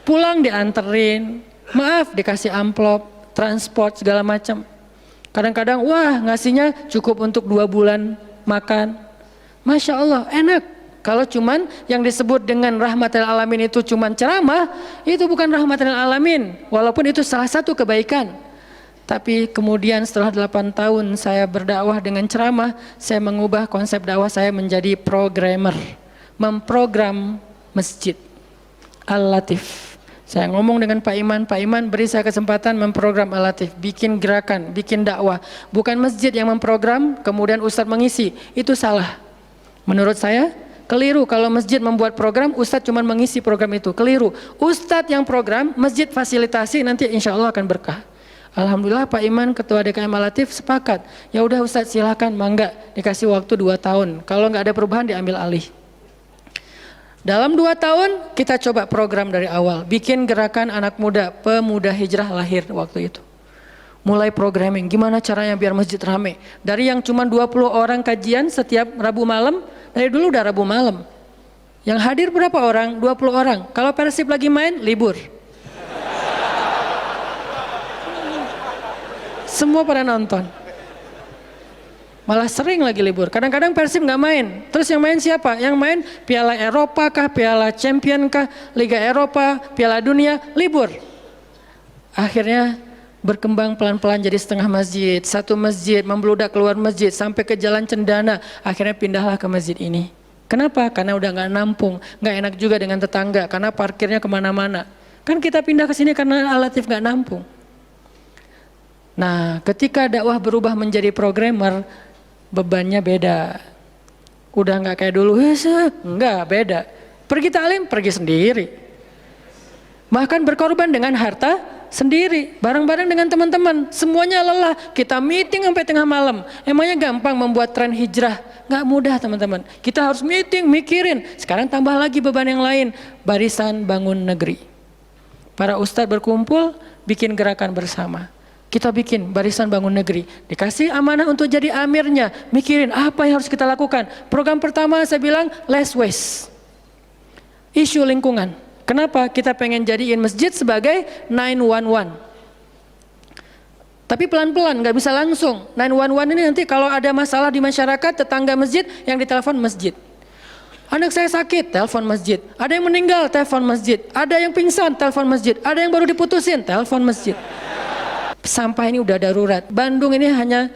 Pulang dianterin. Maaf dikasih amplop, transport segala macam. Kadang-kadang wah ngasihnya cukup untuk 2 bulan makan. Masya Allah enak. Kalau cuman yang disebut dengan rahmatil alamin itu cuman ceramah, itu bukan rahmatil alamin. Walaupun itu salah satu kebaikan. Tapi kemudian setelah 8 tahun saya berdakwah dengan ceramah, saya mengubah konsep dakwah saya menjadi programmer. Memprogram masjid. Al-Latif. Saya ngomong dengan Pak Iman beri saya kesempatan memprogram Al-Latif, bikin gerakan, bikin dakwah. Bukan masjid yang memprogram, kemudian ustadz mengisi, itu salah. Menurut saya, Keliru kalau masjid membuat program, ustadz cuma mengisi program itu. Keliru. Ustadz yang program, masjid fasilitasi, nanti insya Allah akan berkah. Alhamdulillah Pak Iman Ketua DKM Al-Latif sepakat. Ya udah Ustadz silakan, mangga dikasih waktu 2 tahun. Kalau nggak ada perubahan diambil alih. Dalam 2 tahun kita coba program dari awal. Bikin gerakan anak muda, pemuda hijrah lahir waktu itu. Mulai programming, gimana caranya biar masjid rame. Dari yang cuma 20 orang kajian setiap Rabu malam, dari dulu udah Rabu malam. Yang hadir berapa orang? 20 orang. Kalau Persib lagi main, libur. Semua pada nonton. Malah sering lagi libur. Kadang-kadang Persib nggak main. Terus yang main siapa? Yang main Piala Eropa kah, Piala Champion kah, Liga Eropa, Piala Dunia, libur. Akhirnya berkembang pelan-pelan jadi setengah masjid. Satu masjid membludak keluar masjid sampai ke Jalan Cendana. Akhirnya pindahlah ke masjid ini. Kenapa? Karena udah nggak nampung. Nggak enak juga dengan tetangga karena parkirnya kemana-mana. Kan kita pindah ke sini karena Al-Latif nggak nampung. Nah, ketika dakwah berubah menjadi programmer, bebannya beda. Udah nggak kayak dulu, enggak, beda. Pergi taklim, pergi sendiri. Bahkan berkorban dengan harta sendiri, bareng-bareng dengan teman-teman. Semuanya lelah, kita meeting sampai tengah malam. Emangnya gampang membuat tren hijrah? Nggak mudah teman-teman. Kita harus meeting, mikirin. Sekarang tambah lagi beban yang lain, Barisan Bangun Negeri. Para ustadz berkumpul, bikin gerakan bersama. Kita bikin Barisan Bangun Negeri, dikasih amanah untuk jadi amirnya, mikirin apa yang harus kita lakukan. Program pertama saya bilang less waste, isu lingkungan. Kenapa? Kita pengen jadiin masjid sebagai 911. Tapi pelan-pelan, nggak bisa langsung. 911 ini nanti kalau ada masalah di masyarakat, tetangga masjid yang ditelepon masjid. Anak saya sakit, telepon masjid. Ada yang meninggal, telepon masjid. Ada yang pingsan, telepon masjid. Ada yang baru diputusin, telepon masjid. Sampah ini udah darurat. Bandung ini hanya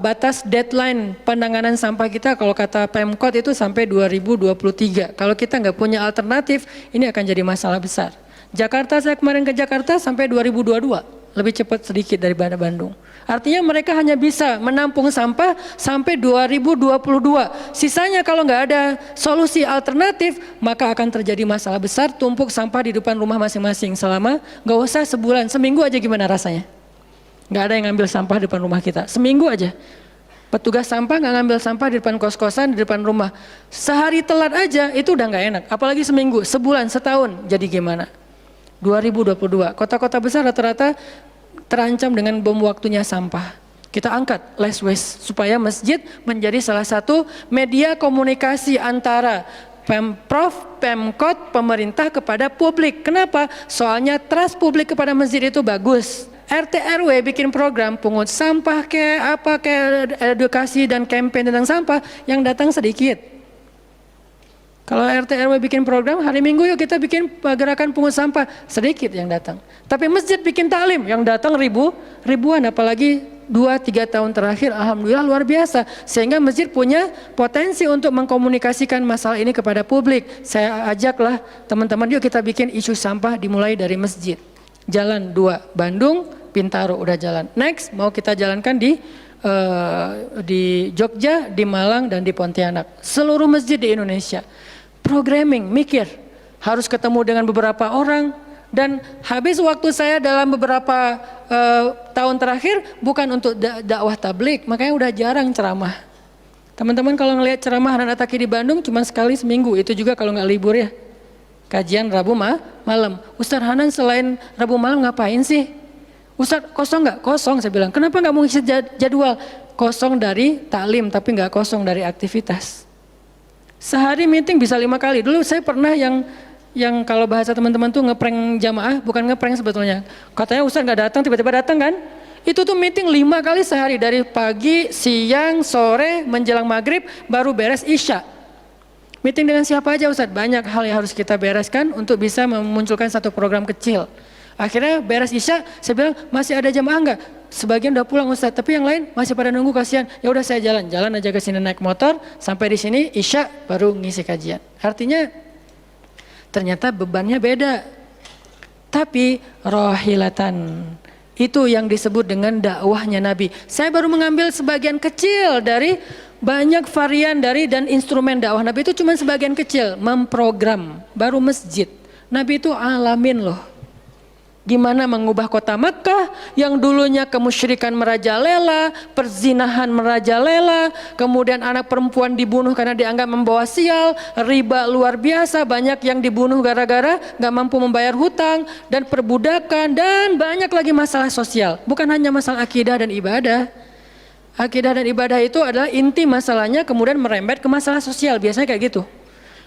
batas deadline penanganan sampah kita kalau kata Pemkot itu sampai 2023. Kalau kita nggak punya alternatif, ini akan jadi masalah besar. Jakarta, saya kemarin ke Jakarta sampai 2022, lebih cepat sedikit daripada Bandung. Artinya mereka hanya bisa menampung sampah sampai 2022. Sisanya kalau nggak ada solusi alternatif, maka akan terjadi masalah besar, tumpuk sampah di depan rumah masing-masing selama nggak usah sebulan, seminggu aja gimana rasanya? Nggak ada yang ngambil sampah di depan rumah kita, seminggu aja. Petugas sampah nggak ngambil sampah di depan kos-kosan, di depan rumah. Sehari telat aja itu udah nggak enak, apalagi seminggu, sebulan, setahun, jadi gimana? 2022, kota-kota besar rata-rata terancam dengan bom waktunya sampah. Kita angkat less waste supaya masjid menjadi salah satu media komunikasi antara Pemprov, Pemkot, pemerintah kepada publik. Kenapa? Soalnya trust publik kepada masjid itu bagus. RT RW bikin program pungut sampah kayak edukasi dan campaign tentang sampah, yang datang sedikit. Kalau RT RW bikin program, hari Minggu yuk kita bikin gerakan pungut sampah, sedikit yang datang. Tapi masjid bikin taklim, yang datang ribuan, apalagi 2-3 tahun terakhir, alhamdulillah luar biasa. Sehingga masjid punya potensi untuk mengkomunikasikan masalah ini kepada publik. Saya ajaklah teman-teman, yuk kita bikin isu sampah dimulai dari masjid. Jalan 2, Bandung, Bintaro udah jalan. Next mau kita jalankan di Jogja, di Malang, dan di Pontianak. Seluruh masjid di Indonesia. Programming, mikir, harus ketemu dengan beberapa orang, dan habis waktu saya dalam beberapa tahun terakhir bukan untuk dakwah tablik, makanya udah jarang ceramah. Teman-teman kalau ngelihat ceramah Hanan Attaqi di Bandung cuma sekali seminggu, itu juga kalau nggak libur ya. Kajian Rabu malam. Ustaz Hanan selain Rabu malam ngapain sih? Ustaz kosong nggak? Kosong, saya bilang. Kenapa nggak mau ngisi jadwal? Kosong dari taklim tapi nggak kosong dari aktivitas. Sehari meeting bisa 5 kali. Dulu saya pernah yang kalau bahasa teman-teman tuh ngeprank jamaah, bukan ngeprank sebetulnya. Katanya Ustaz nggak datang, tiba-tiba datang kan? Itu tuh meeting 5 kali sehari, dari pagi, siang, sore, menjelang maghrib, baru beres isya. Meeting dengan siapa aja Ustaz? Banyak hal yang harus kita bereskan untuk bisa memunculkan satu program kecil. Akhirnya beres isya, saya bilang masih ada jamaah enggak? Sebagian udah pulang Ustaz, tapi yang lain masih pada nunggu, kasihan. Ya udah saya jalan aja ke sini naik motor, sampai di sini isya baru ngisi kajian. Artinya ternyata bebannya beda. Tapi rohilatan, itu yang disebut dengan dakwahnya Nabi. Saya baru mengambil sebagian kecil dari banyak varian dari dan instrumen dakwah Nabi itu cuma sebagian kecil, memprogram, baru masjid. Nabi itu alamin loh. Gimana mengubah kota Makkah yang dulunya kemusyrikan merajalela, perzinahan merajalela, kemudian anak perempuan dibunuh karena dianggap membawa sial, riba luar biasa, banyak yang dibunuh gara-gara gak mampu membayar hutang, dan perbudakan, dan banyak lagi masalah sosial. Bukan hanya masalah akidah dan ibadah. Akidah dan ibadah itu adalah inti masalahnya, kemudian merembet ke masalah sosial, biasanya kayak gitu.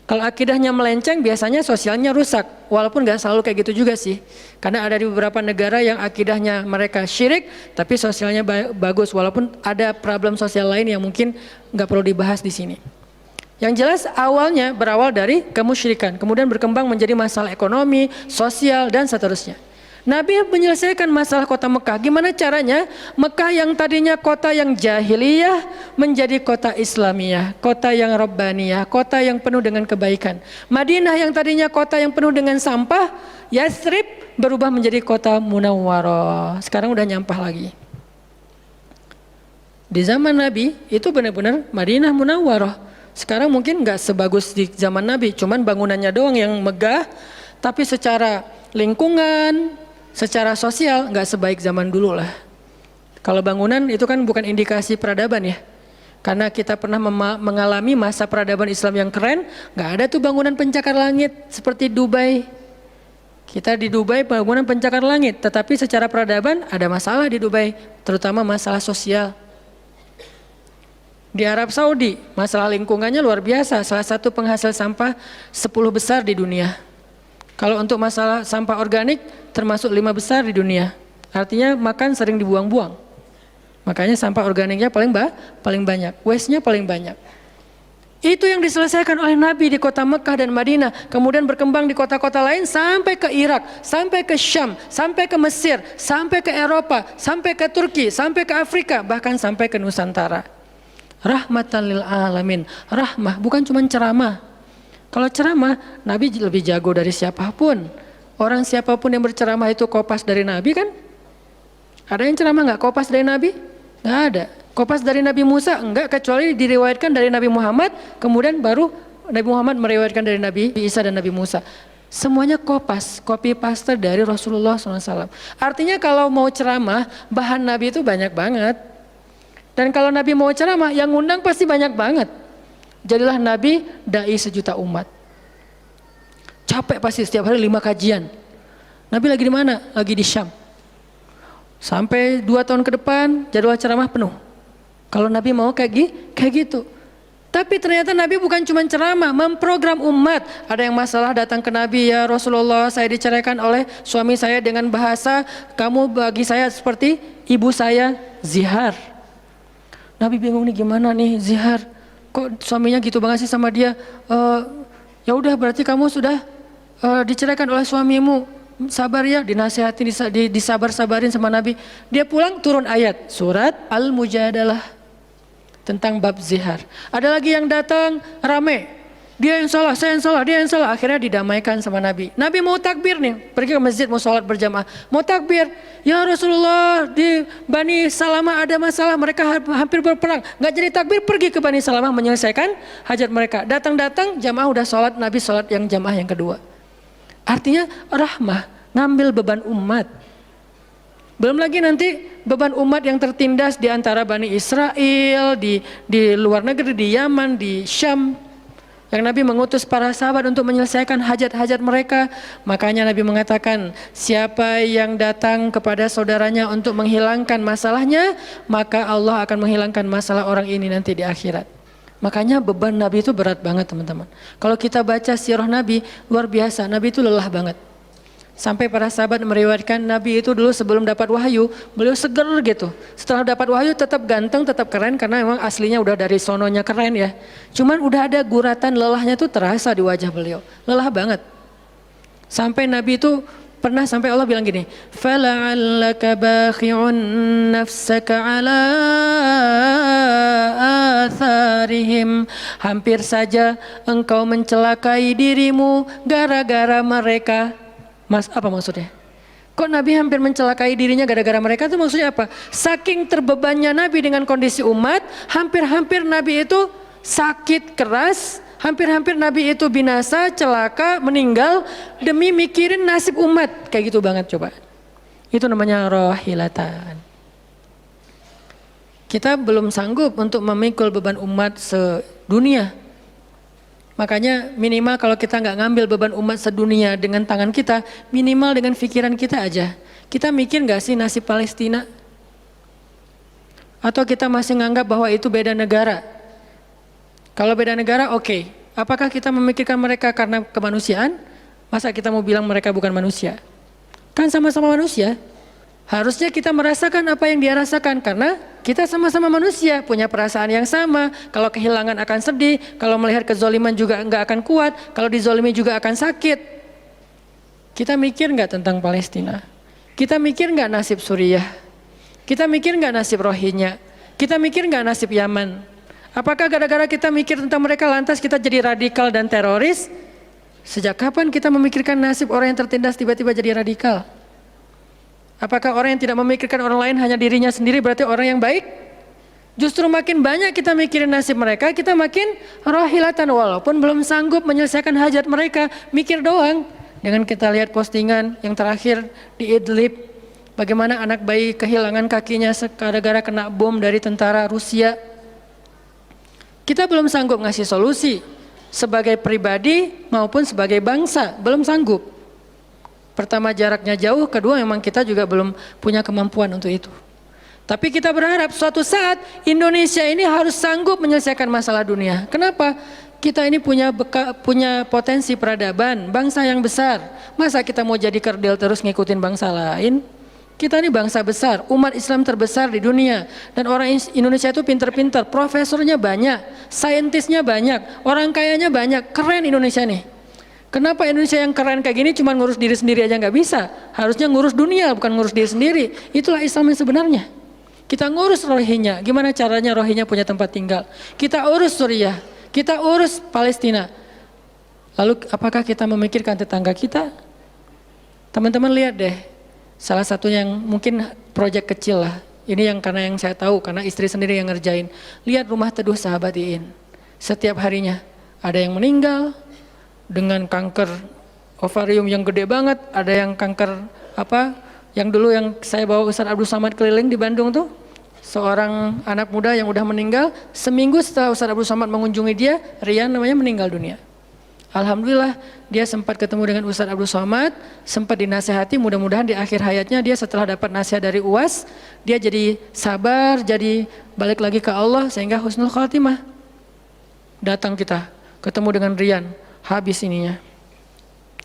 Kalau akidahnya melenceng, biasanya sosialnya rusak. Walaupun gak selalu kayak gitu juga sih. Karena ada di beberapa negara yang akidahnya mereka syirik, tapi sosialnya bagus. Walaupun ada problem sosial lain yang mungkin gak perlu dibahas di sini. Yang jelas awalnya berawal dari kemusyrikan. Kemudian berkembang menjadi masalah ekonomi, sosial, dan seterusnya. Nabi menyelesaikan masalah kota Mekah. Gimana caranya? Mekah yang tadinya kota yang jahiliyah menjadi kota Islamiyah, kota yang Rabbaniyah, kota yang penuh dengan kebaikan. Madinah yang tadinya kota yang penuh dengan sampah, Yathrib berubah menjadi kota Munawwarah. Sekarang udah nyampah lagi. Di zaman Nabi itu benar-benar Madinah Munawwarah. Sekarang mungkin nggak sebagus di zaman Nabi, cuman bangunannya doang yang megah, tapi secara lingkungan, secara sosial nggak sebaik zaman dulu lah. Kalau bangunan itu kan bukan indikasi peradaban ya. Karena kita pernah mengalami masa peradaban Islam yang keren, nggak ada tuh bangunan pencakar langit seperti Dubai. Kita di Dubai bangunan pencakar langit, tetapi secara peradaban ada masalah di Dubai, terutama masalah sosial. Di Arab Saudi masalah lingkungannya luar biasa, salah satu penghasil sampah 10 besar di dunia. Kalau untuk masalah sampah organik termasuk 5 besar di dunia. Artinya makan sering dibuang-buang. Makanya sampah organiknya paling banyak, waste-nya paling banyak. Itu yang diselesaikan oleh Nabi di kota Mekah dan Madinah, kemudian berkembang di kota-kota lain sampai ke Irak, sampai ke Syam, sampai ke Mesir, sampai ke Eropa, sampai ke Turki, sampai ke Afrika, bahkan sampai ke Nusantara. Rahmatan lil alamin. Rahmah bukan cuma ceramah. Kalau ceramah, Nabi lebih jago dari siapapun. Orang siapapun yang berceramah itu kopas dari Nabi kan? Ada yang ceramah nggak kopas dari Nabi? Nggak ada. Kopas dari Nabi Musa? Enggak, kecuali diriwayatkan dari Nabi Muhammad, kemudian baru Nabi Muhammad meriwayatkan dari Nabi Isa dan Nabi Musa. Semuanya kopas, copy paste dari Rasulullah SAW. Artinya kalau mau ceramah, bahan Nabi itu banyak banget. Dan kalau Nabi mau ceramah, yang ngundang pasti banyak banget. Jadilah Nabi dai sejuta umat. Capek pasti setiap hari 5 kajian. Nabi lagi di mana? Lagi di Syam. Sampai 2 tahun ke depan jadwal ceramah penuh. Kalau Nabi mau kayak gitu. Tapi ternyata Nabi bukan cuma ceramah, memprogram umat. Ada yang masalah datang ke Nabi, ya Rasulullah, saya diceraikan oleh suami saya dengan bahasa kamu bagi saya seperti ibu saya, zihar. Nabi bingung nih, gimana nih zihar? Kok suaminya gitu banget sih sama dia? Ya udah, berarti kamu sudah diceraikan oleh suamimu. Sabar ya, dinasihati, disabar-sabarin sama Nabi. Dia pulang turun ayat surat Al-Mujadalah tentang bab zihar. Ada lagi yang datang rame. Dia yang salah, saya yang salah, dia yang salah. Akhirnya didamaikan sama Nabi. Nabi mau takbir nih, pergi ke masjid mau sholat berjamaah. Mau takbir, ya Rasulullah, di Bani Salamah ada masalah, mereka hampir berperang. Nggak jadi takbir, pergi ke Bani Salamah menyelesaikan hajat mereka. Datang-datang jamaah udah sholat, Nabi sholat yang jamaah yang kedua. Artinya rahmah, ngambil beban umat. Belum lagi nanti beban umat yang tertindas di antara Bani Israel, di luar negeri, di Yaman, di Syam. Yang Nabi mengutus para sahabat untuk menyelesaikan hajat-hajat mereka. Makanya Nabi mengatakan, siapa yang datang kepada saudaranya untuk menghilangkan masalahnya, maka Allah akan menghilangkan masalah orang ini nanti di akhirat. Makanya beban Nabi itu berat banget teman-teman. Kalau kita baca sirah Nabi, luar biasa, Nabi itu lelah banget. Sampai para sahabat meriwayatkan Nabi itu dulu sebelum dapat wahyu, beliau seger gitu. Setelah dapat wahyu tetap ganteng, tetap keren, karena memang aslinya udah dari sononya keren ya. Cuman udah ada guratan lelahnya tuh terasa di wajah beliau. Lelah banget. Sampai Nabi itu pernah sampai Allah bilang gini, فَلَعَلَّكَ بَاخِعٌ نَفْسَكَ عَلَىٰ آثَارِهِمْ. Hampir saja engkau mencelakai dirimu gara-gara mereka. Mas, apa maksudnya? Kok Nabi hampir mencelakai dirinya gara-gara mereka, itu maksudnya apa? Saking terbebannya Nabi dengan kondisi umat, hampir-hampir Nabi itu sakit keras, hampir-hampir Nabi itu binasa, celaka, meninggal demi mikirin nasib umat. Kayak gitu banget coba. Itu namanya rohilatan. Kita belum sanggup untuk memikul beban umat sedunia. Makanya minimal kalau kita nggak ngambil beban umat sedunia dengan tangan kita, minimal dengan pikiran kita aja. Kita mikir nggak sih nasib Palestina? Atau kita masih nganggap bahwa itu beda negara? Kalau beda negara oke. Apakah kita memikirkan mereka karena kemanusiaan? Masa kita mau bilang mereka bukan manusia? Kan sama-sama manusia. Harusnya kita merasakan apa yang dia rasakan karena kita sama-sama manusia, punya perasaan yang sama. Kalau kehilangan akan sedih, kalau melihat kezoliman juga enggak akan kuat, kalau dizolimi juga akan sakit. Kita mikir enggak tentang Palestina? Kita mikir enggak nasib Suriah? Kita mikir enggak nasib Rohingya? Kita mikir enggak nasib Yaman? Apakah gara-gara kita mikir tentang mereka lantas kita jadi radikal dan teroris? Sejak kapan kita memikirkan nasib orang yang tertindas tiba-tiba jadi radikal? Apakah orang yang tidak memikirkan orang lain hanya dirinya sendiri berarti orang yang baik? Justru makin banyak kita mikirin nasib mereka, kita makin rohilatan walaupun belum sanggup menyelesaikan hajat mereka, mikir doang. Dengan kita lihat postingan yang terakhir di Idlib, bagaimana anak bayi kehilangan kakinya gara-gara kena bom dari tentara Rusia. Kita belum sanggup ngasih solusi sebagai pribadi maupun sebagai bangsa, belum sanggup. Pertama jaraknya jauh, kedua memang kita juga belum punya kemampuan untuk itu. Tapi kita berharap suatu saat Indonesia ini harus sanggup menyelesaikan masalah dunia. Kenapa? Kita ini punya potensi peradaban, bangsa yang besar. Masa kita mau jadi kerdil terus ngikutin bangsa lain? Kita ini bangsa besar, umat Islam terbesar di dunia. Dan orang Indonesia itu pinter-pinter, profesornya banyak, saintisnya banyak, orang kayanya banyak, keren Indonesia nih. Kenapa Indonesia yang keren kayak gini cuma ngurus diri sendiri aja nggak bisa? Harusnya ngurus dunia bukan ngurus diri sendiri. Itulah Islam yang sebenarnya. Kita ngurus Rohingya, gimana caranya Rohingya punya tempat tinggal? Kita urus Suriah, kita urus Palestina. Lalu apakah kita memikirkan tetangga kita? Teman-teman lihat deh, salah satu yang mungkin proyek kecil lah. Ini yang karena yang saya tahu, karena istri sendiri yang ngerjain. Lihat rumah teduh sahabat Iin. Setiap harinya ada yang meninggal dengan kanker ovarium yang gede banget, ada yang kanker apa, yang dulu yang saya bawa Ustaz Abdul Somad keliling di Bandung tuh, seorang anak muda yang udah meninggal, seminggu setelah Ustaz Abdul Somad mengunjungi dia, Rian namanya, meninggal dunia. Alhamdulillah dia sempat ketemu dengan Ustaz Abdul Somad, sempat dinasehati, mudah-mudahan di akhir hayatnya dia setelah dapat nasihat dari UAS, dia jadi sabar, jadi balik lagi ke Allah sehingga husnul khatimah. Datang kita, ketemu dengan Rian, habis ininya.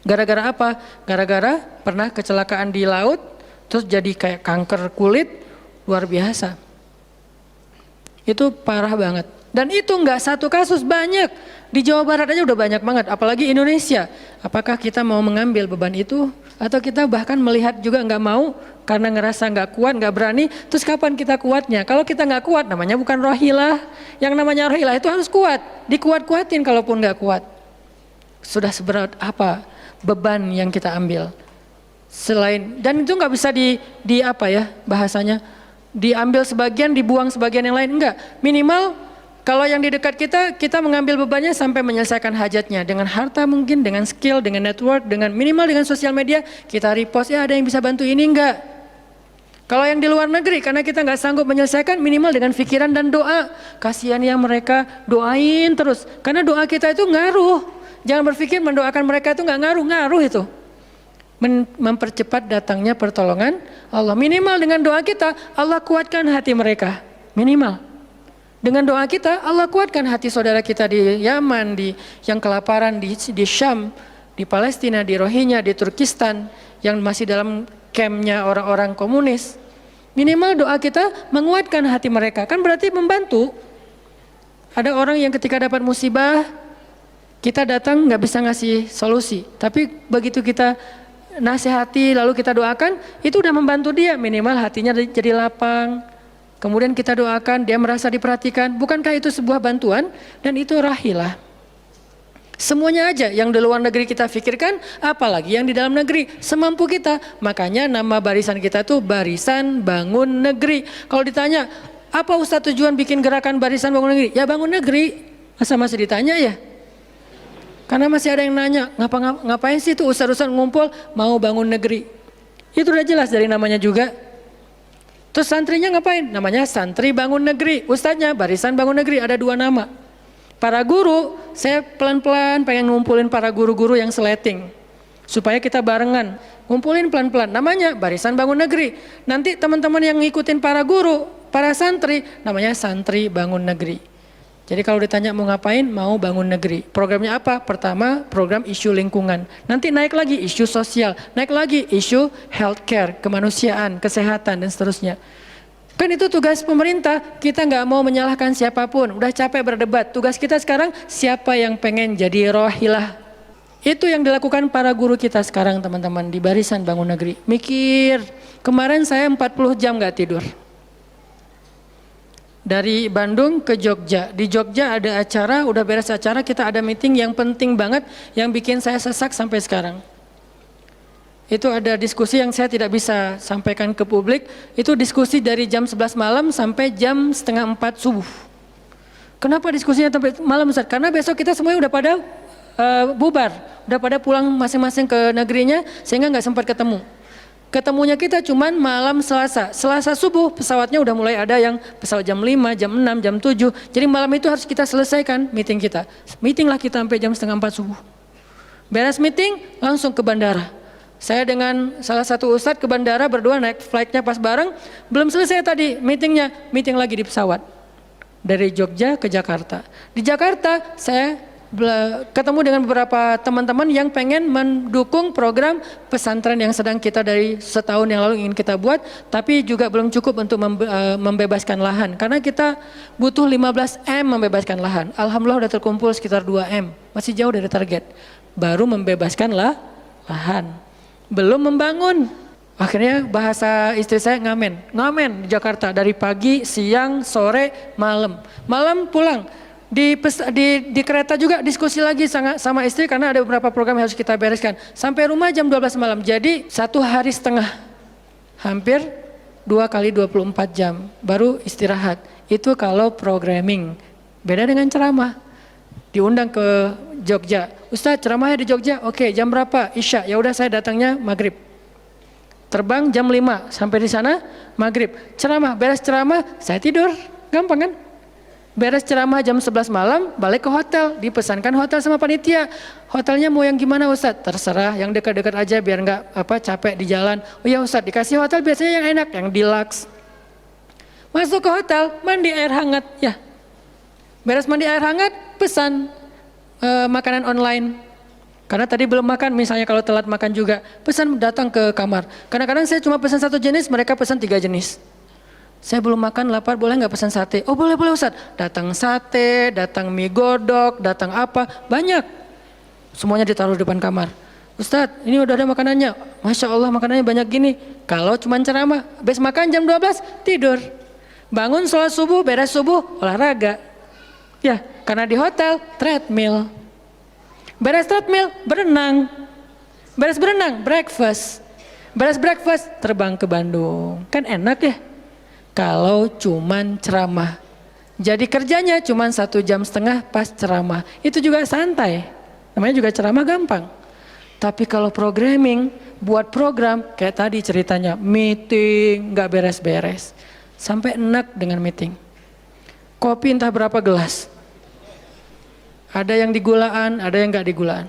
Gara-gara apa? Gara-gara pernah kecelakaan di laut, terus jadi kayak kanker kulit, luar biasa. Itu parah banget. Dan itu nggak satu kasus, banyak. Di Jawa Barat aja udah banyak banget, apalagi Indonesia. Apakah kita mau mengambil beban itu? Atau kita bahkan melihat juga nggak mau, karena ngerasa nggak kuat, nggak berani. Terus kapan kita kuatnya? Kalau kita nggak kuat, namanya bukan rohilah. Yang namanya rohilah itu harus kuat. Dikuat-kuatin kalaupun nggak kuat. Sudah seberat apa beban yang kita ambil selain, dan itu nggak bisa di apa ya bahasanya, diambil sebagian dibuang sebagian yang lain, enggak. Minimal kalau yang di dekat kita mengambil bebannya sampai menyelesaikan hajatnya dengan harta, mungkin dengan skill, dengan network, dengan minimal dengan sosial media kita repost, ya ada yang bisa bantu ini enggak. Kalau yang di luar negeri karena kita nggak sanggup menyelesaikan, minimal dengan pikiran dan doa. Kasihan ya mereka, doain terus karena doa kita itu ngaruh. Jangan berpikir mendoakan mereka itu nggak ngaruh itu. Mempercepat datangnya pertolongan Allah. Minimal dengan doa kita, Allah kuatkan hati mereka. Minimal. Dengan doa kita, Allah kuatkan hati saudara kita di Yaman, di yang kelaparan di Syam, di Palestina, di Rohingya, di Turkistan, yang masih dalam campnya orang-orang komunis. Minimal doa kita menguatkan hati mereka. Kan berarti membantu. Ada orang yang ketika dapat musibah, kita datang nggak bisa ngasih solusi, tapi begitu kita nasihati lalu kita doakan, itu udah membantu dia, minimal hatinya jadi lapang. Kemudian kita doakan, dia merasa diperhatikan. Bukankah itu sebuah bantuan? Dan itu rahilah. Semuanya aja yang di luar negeri kita pikirkan, apalagi yang di dalam negeri, semampu kita. Makanya nama barisan kita tuh Barisan Bangun Negeri. Kalau ditanya, apa Ustadz tujuan bikin gerakan Barisan Bangun Negeri? Ya bangun negeri. Masa masih ditanya ya? Karena masih ada yang nanya, ngapain sih tuh ustadz-ustadz ngumpul mau bangun negeri? Itu udah jelas dari namanya juga. Terus santrinya ngapain? Namanya Santri Bangun Negeri. Ustadznya Barisan Bangun Negeri, ada 2 nama. Para guru, saya pelan-pelan pengen ngumpulin para guru-guru yang seleting. Supaya kita barengan, ngumpulin pelan-pelan. Namanya Barisan Bangun Negeri. Nanti teman-teman yang ngikutin para guru, para santri, namanya Santri Bangun Negeri. Jadi kalau ditanya mau ngapain, mau bangun negeri. Programnya apa? Pertama, program isu lingkungan. Nanti naik lagi isu sosial, naik lagi isu healthcare, kemanusiaan, kesehatan dan seterusnya. Kan itu tugas pemerintah, kita nggak mau menyalahkan siapapun. Udah capek berdebat, tugas kita sekarang siapa yang pengen jadi rohilah. Itu yang dilakukan para guru kita sekarang teman-teman di Barisan Bangun Negeri. Mikir, kemarin saya 40 jam nggak tidur. Dari Bandung ke Jogja. Di Jogja ada acara, udah beres acara, kita ada meeting yang penting banget yang bikin saya sesak sampai sekarang. Itu ada diskusi yang saya tidak bisa sampaikan ke publik. Itu diskusi dari jam 11 malam sampai jam setengah 4 subuh. Kenapa diskusinya sampai malam Ustaz? Karena besok kita semuanya udah pada bubar, udah pada pulang masing-masing ke negerinya sehingga nggak sempat ketemu. Ketemunya kita cuman malam Selasa. Selasa subuh pesawatnya udah mulai ada yang pesawat jam 5, jam 6, jam 7. Jadi malam itu harus kita selesaikan meeting kita. Meeting lah kita sampai jam setengah 4 subuh. Beres meeting langsung ke bandara. Saya dengan salah satu ustadz ke bandara berdua naik flightnya pas bareng. Belum selesai tadi meetingnya, meeting lagi di pesawat. Dari Jogja ke Jakarta. Di Jakarta saya ketemu dengan beberapa teman-teman yang pengen mendukung program pesantren yang sedang kita dari setahun yang lalu ingin kita buat, tapi juga belum cukup untuk membebaskan lahan karena kita butuh 15 M membebaskan lahan. Alhamdulillah udah terkumpul sekitar 2 M, masih jauh dari target. Baru membebaskan lahan, belum membangun. Akhirnya bahasa istri saya ngamen di Jakarta dari pagi, siang, sore, malam pulang. Di kereta juga diskusi lagi sama istri karena ada beberapa program yang harus kita bereskan. Sampai rumah jam 12 malam. Jadi 1 hari setengah. Hampir 2 kali 24 jam. Baru istirahat. Itu kalau programming. Beda dengan ceramah. Diundang ke Jogja. Ustadz ceramahnya di Jogja. Oke, jam berapa? Isya. Ya udah saya datangnya maghrib. Terbang jam 5. Sampai di sana maghrib. Ceramah. Beres ceramah saya tidur. Gampang kan? Beres ceramah jam 11 malam, balik ke hotel, dipesankan hotel sama panitia. Hotelnya mau yang gimana Ustadz? Terserah, yang dekat-dekat aja biar nggak capek di jalan. Oh ya Ustadz, dikasih hotel biasanya yang enak, yang deluxe. Masuk ke hotel, mandi air hangat, ya. Beres mandi air hangat, pesan makanan online. Karena tadi belum makan, misalnya kalau telat makan juga, pesan datang ke kamar. Kadang-kadang saya cuma pesan 1 jenis, mereka pesan 3 jenis. Saya belum makan, lapar, boleh nggak pesan sate? Oh boleh Ustaz. Datang sate, datang mie godok, datang apa, banyak. Semuanya ditaruh di depan kamar. Ustaz, ini udah ada makanannya. Masya Allah makanannya banyak gini. Kalau cuma ceramah, habis makan jam 12, tidur. Bangun sholat subuh, beres subuh, olahraga. Ya, karena di hotel, treadmill. Beres treadmill, berenang. Beres berenang, breakfast. Beres breakfast, terbang ke Bandung. Kan enak ya? Kalau cuman ceramah. Jadi kerjanya cuman 1,5 jam pas ceramah. Itu juga santai. Namanya juga ceramah gampang. Tapi kalau programming, buat program kayak tadi ceritanya, meeting nggak beres-beres. Sampai enak dengan meeting. Kopi entah berapa gelas. Ada yang digulaan, ada yang nggak digulaan.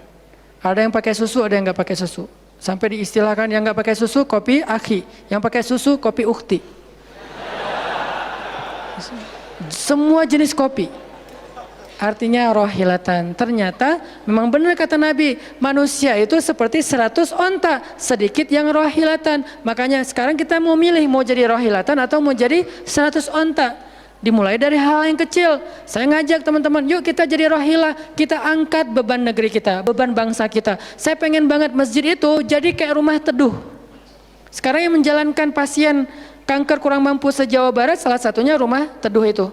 Ada yang pakai susu, ada yang nggak pakai susu. Sampai diistilahkan yang nggak pakai susu kopi akhi, yang pakai susu kopi ukti. Semua jenis kopi. Artinya rohilatan. Ternyata memang benar kata Nabi, manusia itu seperti 100 onta, sedikit yang rohilatan. Makanya sekarang kita mau milih mau jadi rohilatan atau mau jadi 100 onta. Dimulai dari hal yang kecil. Saya ngajak teman-teman, yuk kita jadi rohilah, kita angkat beban negeri kita, beban bangsa kita. Saya pengen banget masjid itu jadi kayak rumah teduh. Sekarang yang menjalankan pasien kanker kurang mampu se-Jawa Barat salah satunya rumah teduh itu.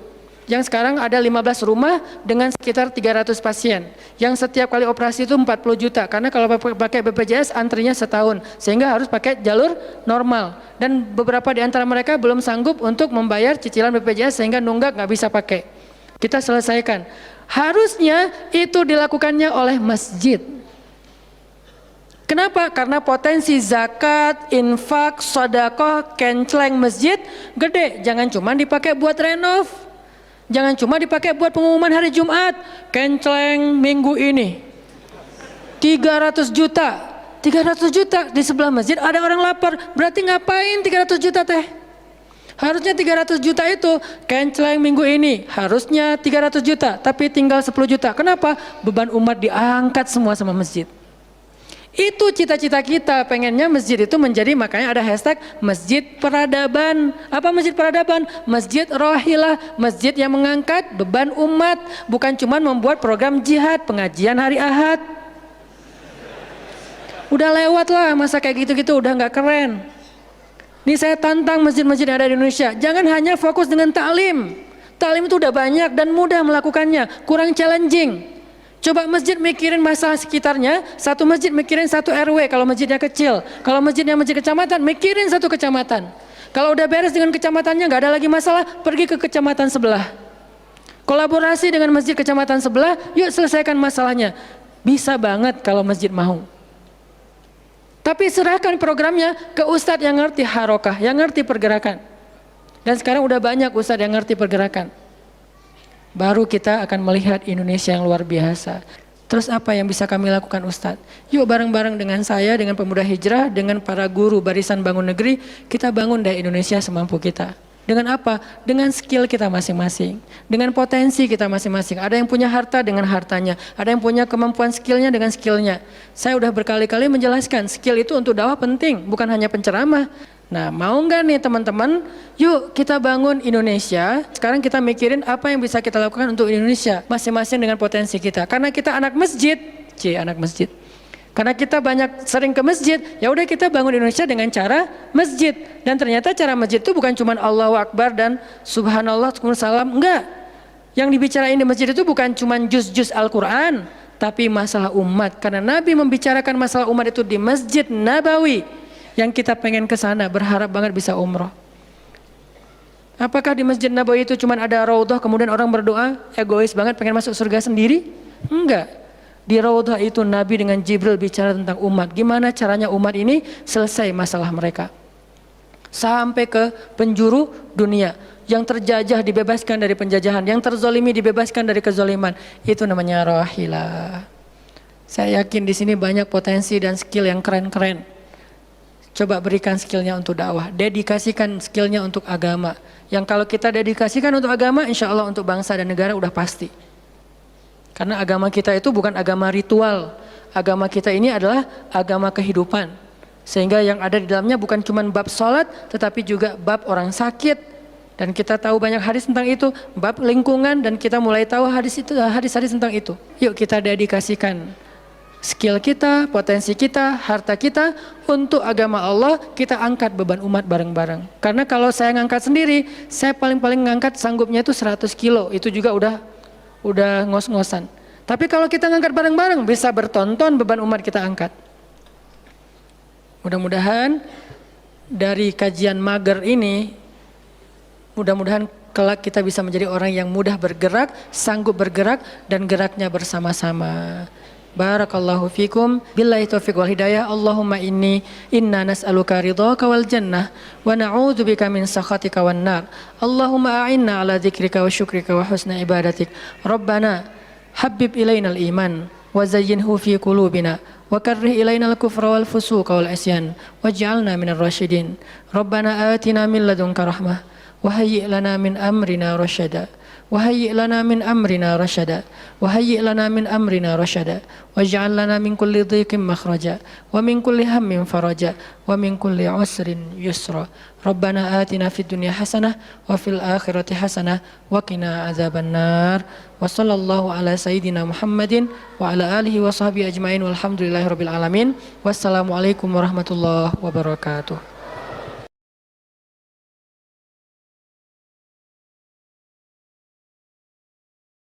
Yang sekarang ada 15 rumah dengan sekitar 300 pasien. Yang setiap kali operasi itu 40 juta. Karena kalau pakai BPJS antrinya setahun. Sehingga harus pakai jalur normal. Dan beberapa di antara mereka belum sanggup untuk membayar cicilan BPJS sehingga nunggak nggak bisa pakai. Kita selesaikan. Harusnya itu dilakukannya oleh masjid. Kenapa? Karena potensi zakat, infak, sedekah, kenceleng masjid gede. Jangan cuma dipakai buat renov. Jangan cuma dipakai buat pengumuman hari Jumat. Kenceleng minggu ini 300 juta. 300 juta di sebelah masjid ada orang lapar. Berarti ngapain 300 juta teh? Harusnya 300 juta itu kenceleng minggu ini. Harusnya 300 juta. Tapi tinggal 10 juta. Kenapa? Beban umat diangkat semua sama masjid. Itu cita-cita kita, pengennya masjid itu menjadi, makanya ada hashtag masjid peradaban. Apa masjid peradaban? Masjid rohilah, masjid yang mengangkat beban umat, bukan cuma membuat program jihad, pengajian hari Ahad. Udah lewat lah masa kayak gitu-gitu, udah nggak keren. Nih saya tantang masjid-masjid yang ada di Indonesia, jangan hanya fokus dengan taklim. Taklim itu udah banyak dan mudah melakukannya, kurang challenging. Coba masjid mikirin masalah sekitarnya, satu masjid mikirin satu RW kalau masjidnya kecil. Kalau masjidnya masjid kecamatan, mikirin satu kecamatan. Kalau udah beres dengan kecamatannya, nggak ada lagi masalah, pergi ke kecamatan sebelah. Kolaborasi dengan masjid kecamatan sebelah, yuk selesaikan masalahnya. Bisa banget kalau masjid mau. Tapi serahkan programnya ke ustadz yang ngerti harokah, yang ngerti pergerakan. Dan sekarang udah banyak ustadz yang ngerti pergerakan. Baru kita akan melihat Indonesia yang luar biasa. Terus apa yang bisa kami lakukan Ustadz? Yuk bareng-bareng dengan saya, dengan pemuda hijrah, dengan para guru barisan bangun negeri, kita bangun deh Indonesia semampu kita. Dengan apa? Dengan skill kita masing-masing. Dengan potensi kita masing-masing. Ada yang punya harta dengan hartanya. Ada yang punya kemampuan skillnya dengan skillnya. Saya udah berkali-kali menjelaskan, skill itu untuk dakwah penting, bukan hanya penceramah. Nah, mau nggak nih teman-teman? Yuk kita bangun Indonesia. Sekarang kita mikirin apa yang bisa kita lakukan untuk Indonesia, masing-masing dengan potensi kita. Karena kita anak masjid, anak masjid. Karena kita banyak sering ke masjid, ya udah kita bangun Indonesia dengan cara masjid. Dan ternyata cara masjid itu bukan cuma Allahu Akbar dan Subhanallah, salam, enggak. Yang dibicarain di masjid itu bukan cuma juz-juz Al-Quran, tapi masalah umat. Karena Nabi membicarakan masalah umat itu di Masjid Nabawi. Yang kita pengen ke sana, berharap banget bisa umroh. Apakah di Masjid Nabawi itu cuma ada raudhah kemudian orang berdoa egois banget pengen masuk surga sendiri? Enggak. Di raudhah itu Nabi dengan Jibril bicara tentang umat. Gimana caranya umat ini selesai masalah mereka. Sampai ke penjuru dunia. Yang terjajah dibebaskan dari penjajahan, yang terzolimi dibebaskan dari kezoliman. Itu namanya rohilah. Saya yakin di sini banyak potensi dan skill yang keren-keren. Coba berikan skillnya untuk dakwah, dedikasikan skillnya untuk agama. Yang kalau kita dedikasikan untuk agama, insya Allah untuk bangsa dan negara udah pasti. Karena agama kita itu bukan agama ritual. Agama kita ini adalah agama kehidupan. Sehingga yang ada di dalamnya bukan cuma bab sholat, tetapi juga bab orang sakit. Dan kita tahu banyak hadis tentang itu, bab lingkungan, dan kita mulai tahu hadis-hadis tentang itu. Yuk kita dedikasikan skill kita, potensi kita, harta kita untuk agama Allah, kita angkat beban umat bareng-bareng. Karena kalau saya ngangkat sendiri, saya paling-paling ngangkat sanggupnya itu 100 kilo, itu juga udah ngos-ngosan. Tapi kalau kita ngangkat bareng-bareng, bisa bertonton beban umat kita angkat. Mudah-mudahan dari kajian mager ini, mudah-mudahan kelak kita bisa menjadi orang yang mudah bergerak, sanggup bergerak, dan geraknya bersama-sama. Barakallahu fikum, billahi taufiq wal hidayah. Allahumma inna nas'aluka ridhaka wal jannah wa na'udzubika min sakhatika wan nar. Allahumma a'inna ala dzikrika wa syukrika wa husna ibadatik. Rabbana habbib ilainal iman wa zayyinhu fi qulubina wa karrih ilainal kufra wal fusuqa wal isyan waj'alna minar rasyidin. Rabbana atina min ladunka rahmah wa hayyi' lana min amrina rasyada. وهيئ لنا من أمرنا رشدا وهيئ لنا من أمرنا رشدا واجعل لنا من كل ضيق مخرجا ومن كل هم فرجا ومن كل عسر يسرا ربنا آتنا في الدنيا حسنة وفي الآخرة حسنة وقنا عذاب النار وصلى الله على سيدنا محمد وعلى آله وصحبه أجمعين والحمد لله رب العالمين والسلام عليكم ورحمة الله وبركاته.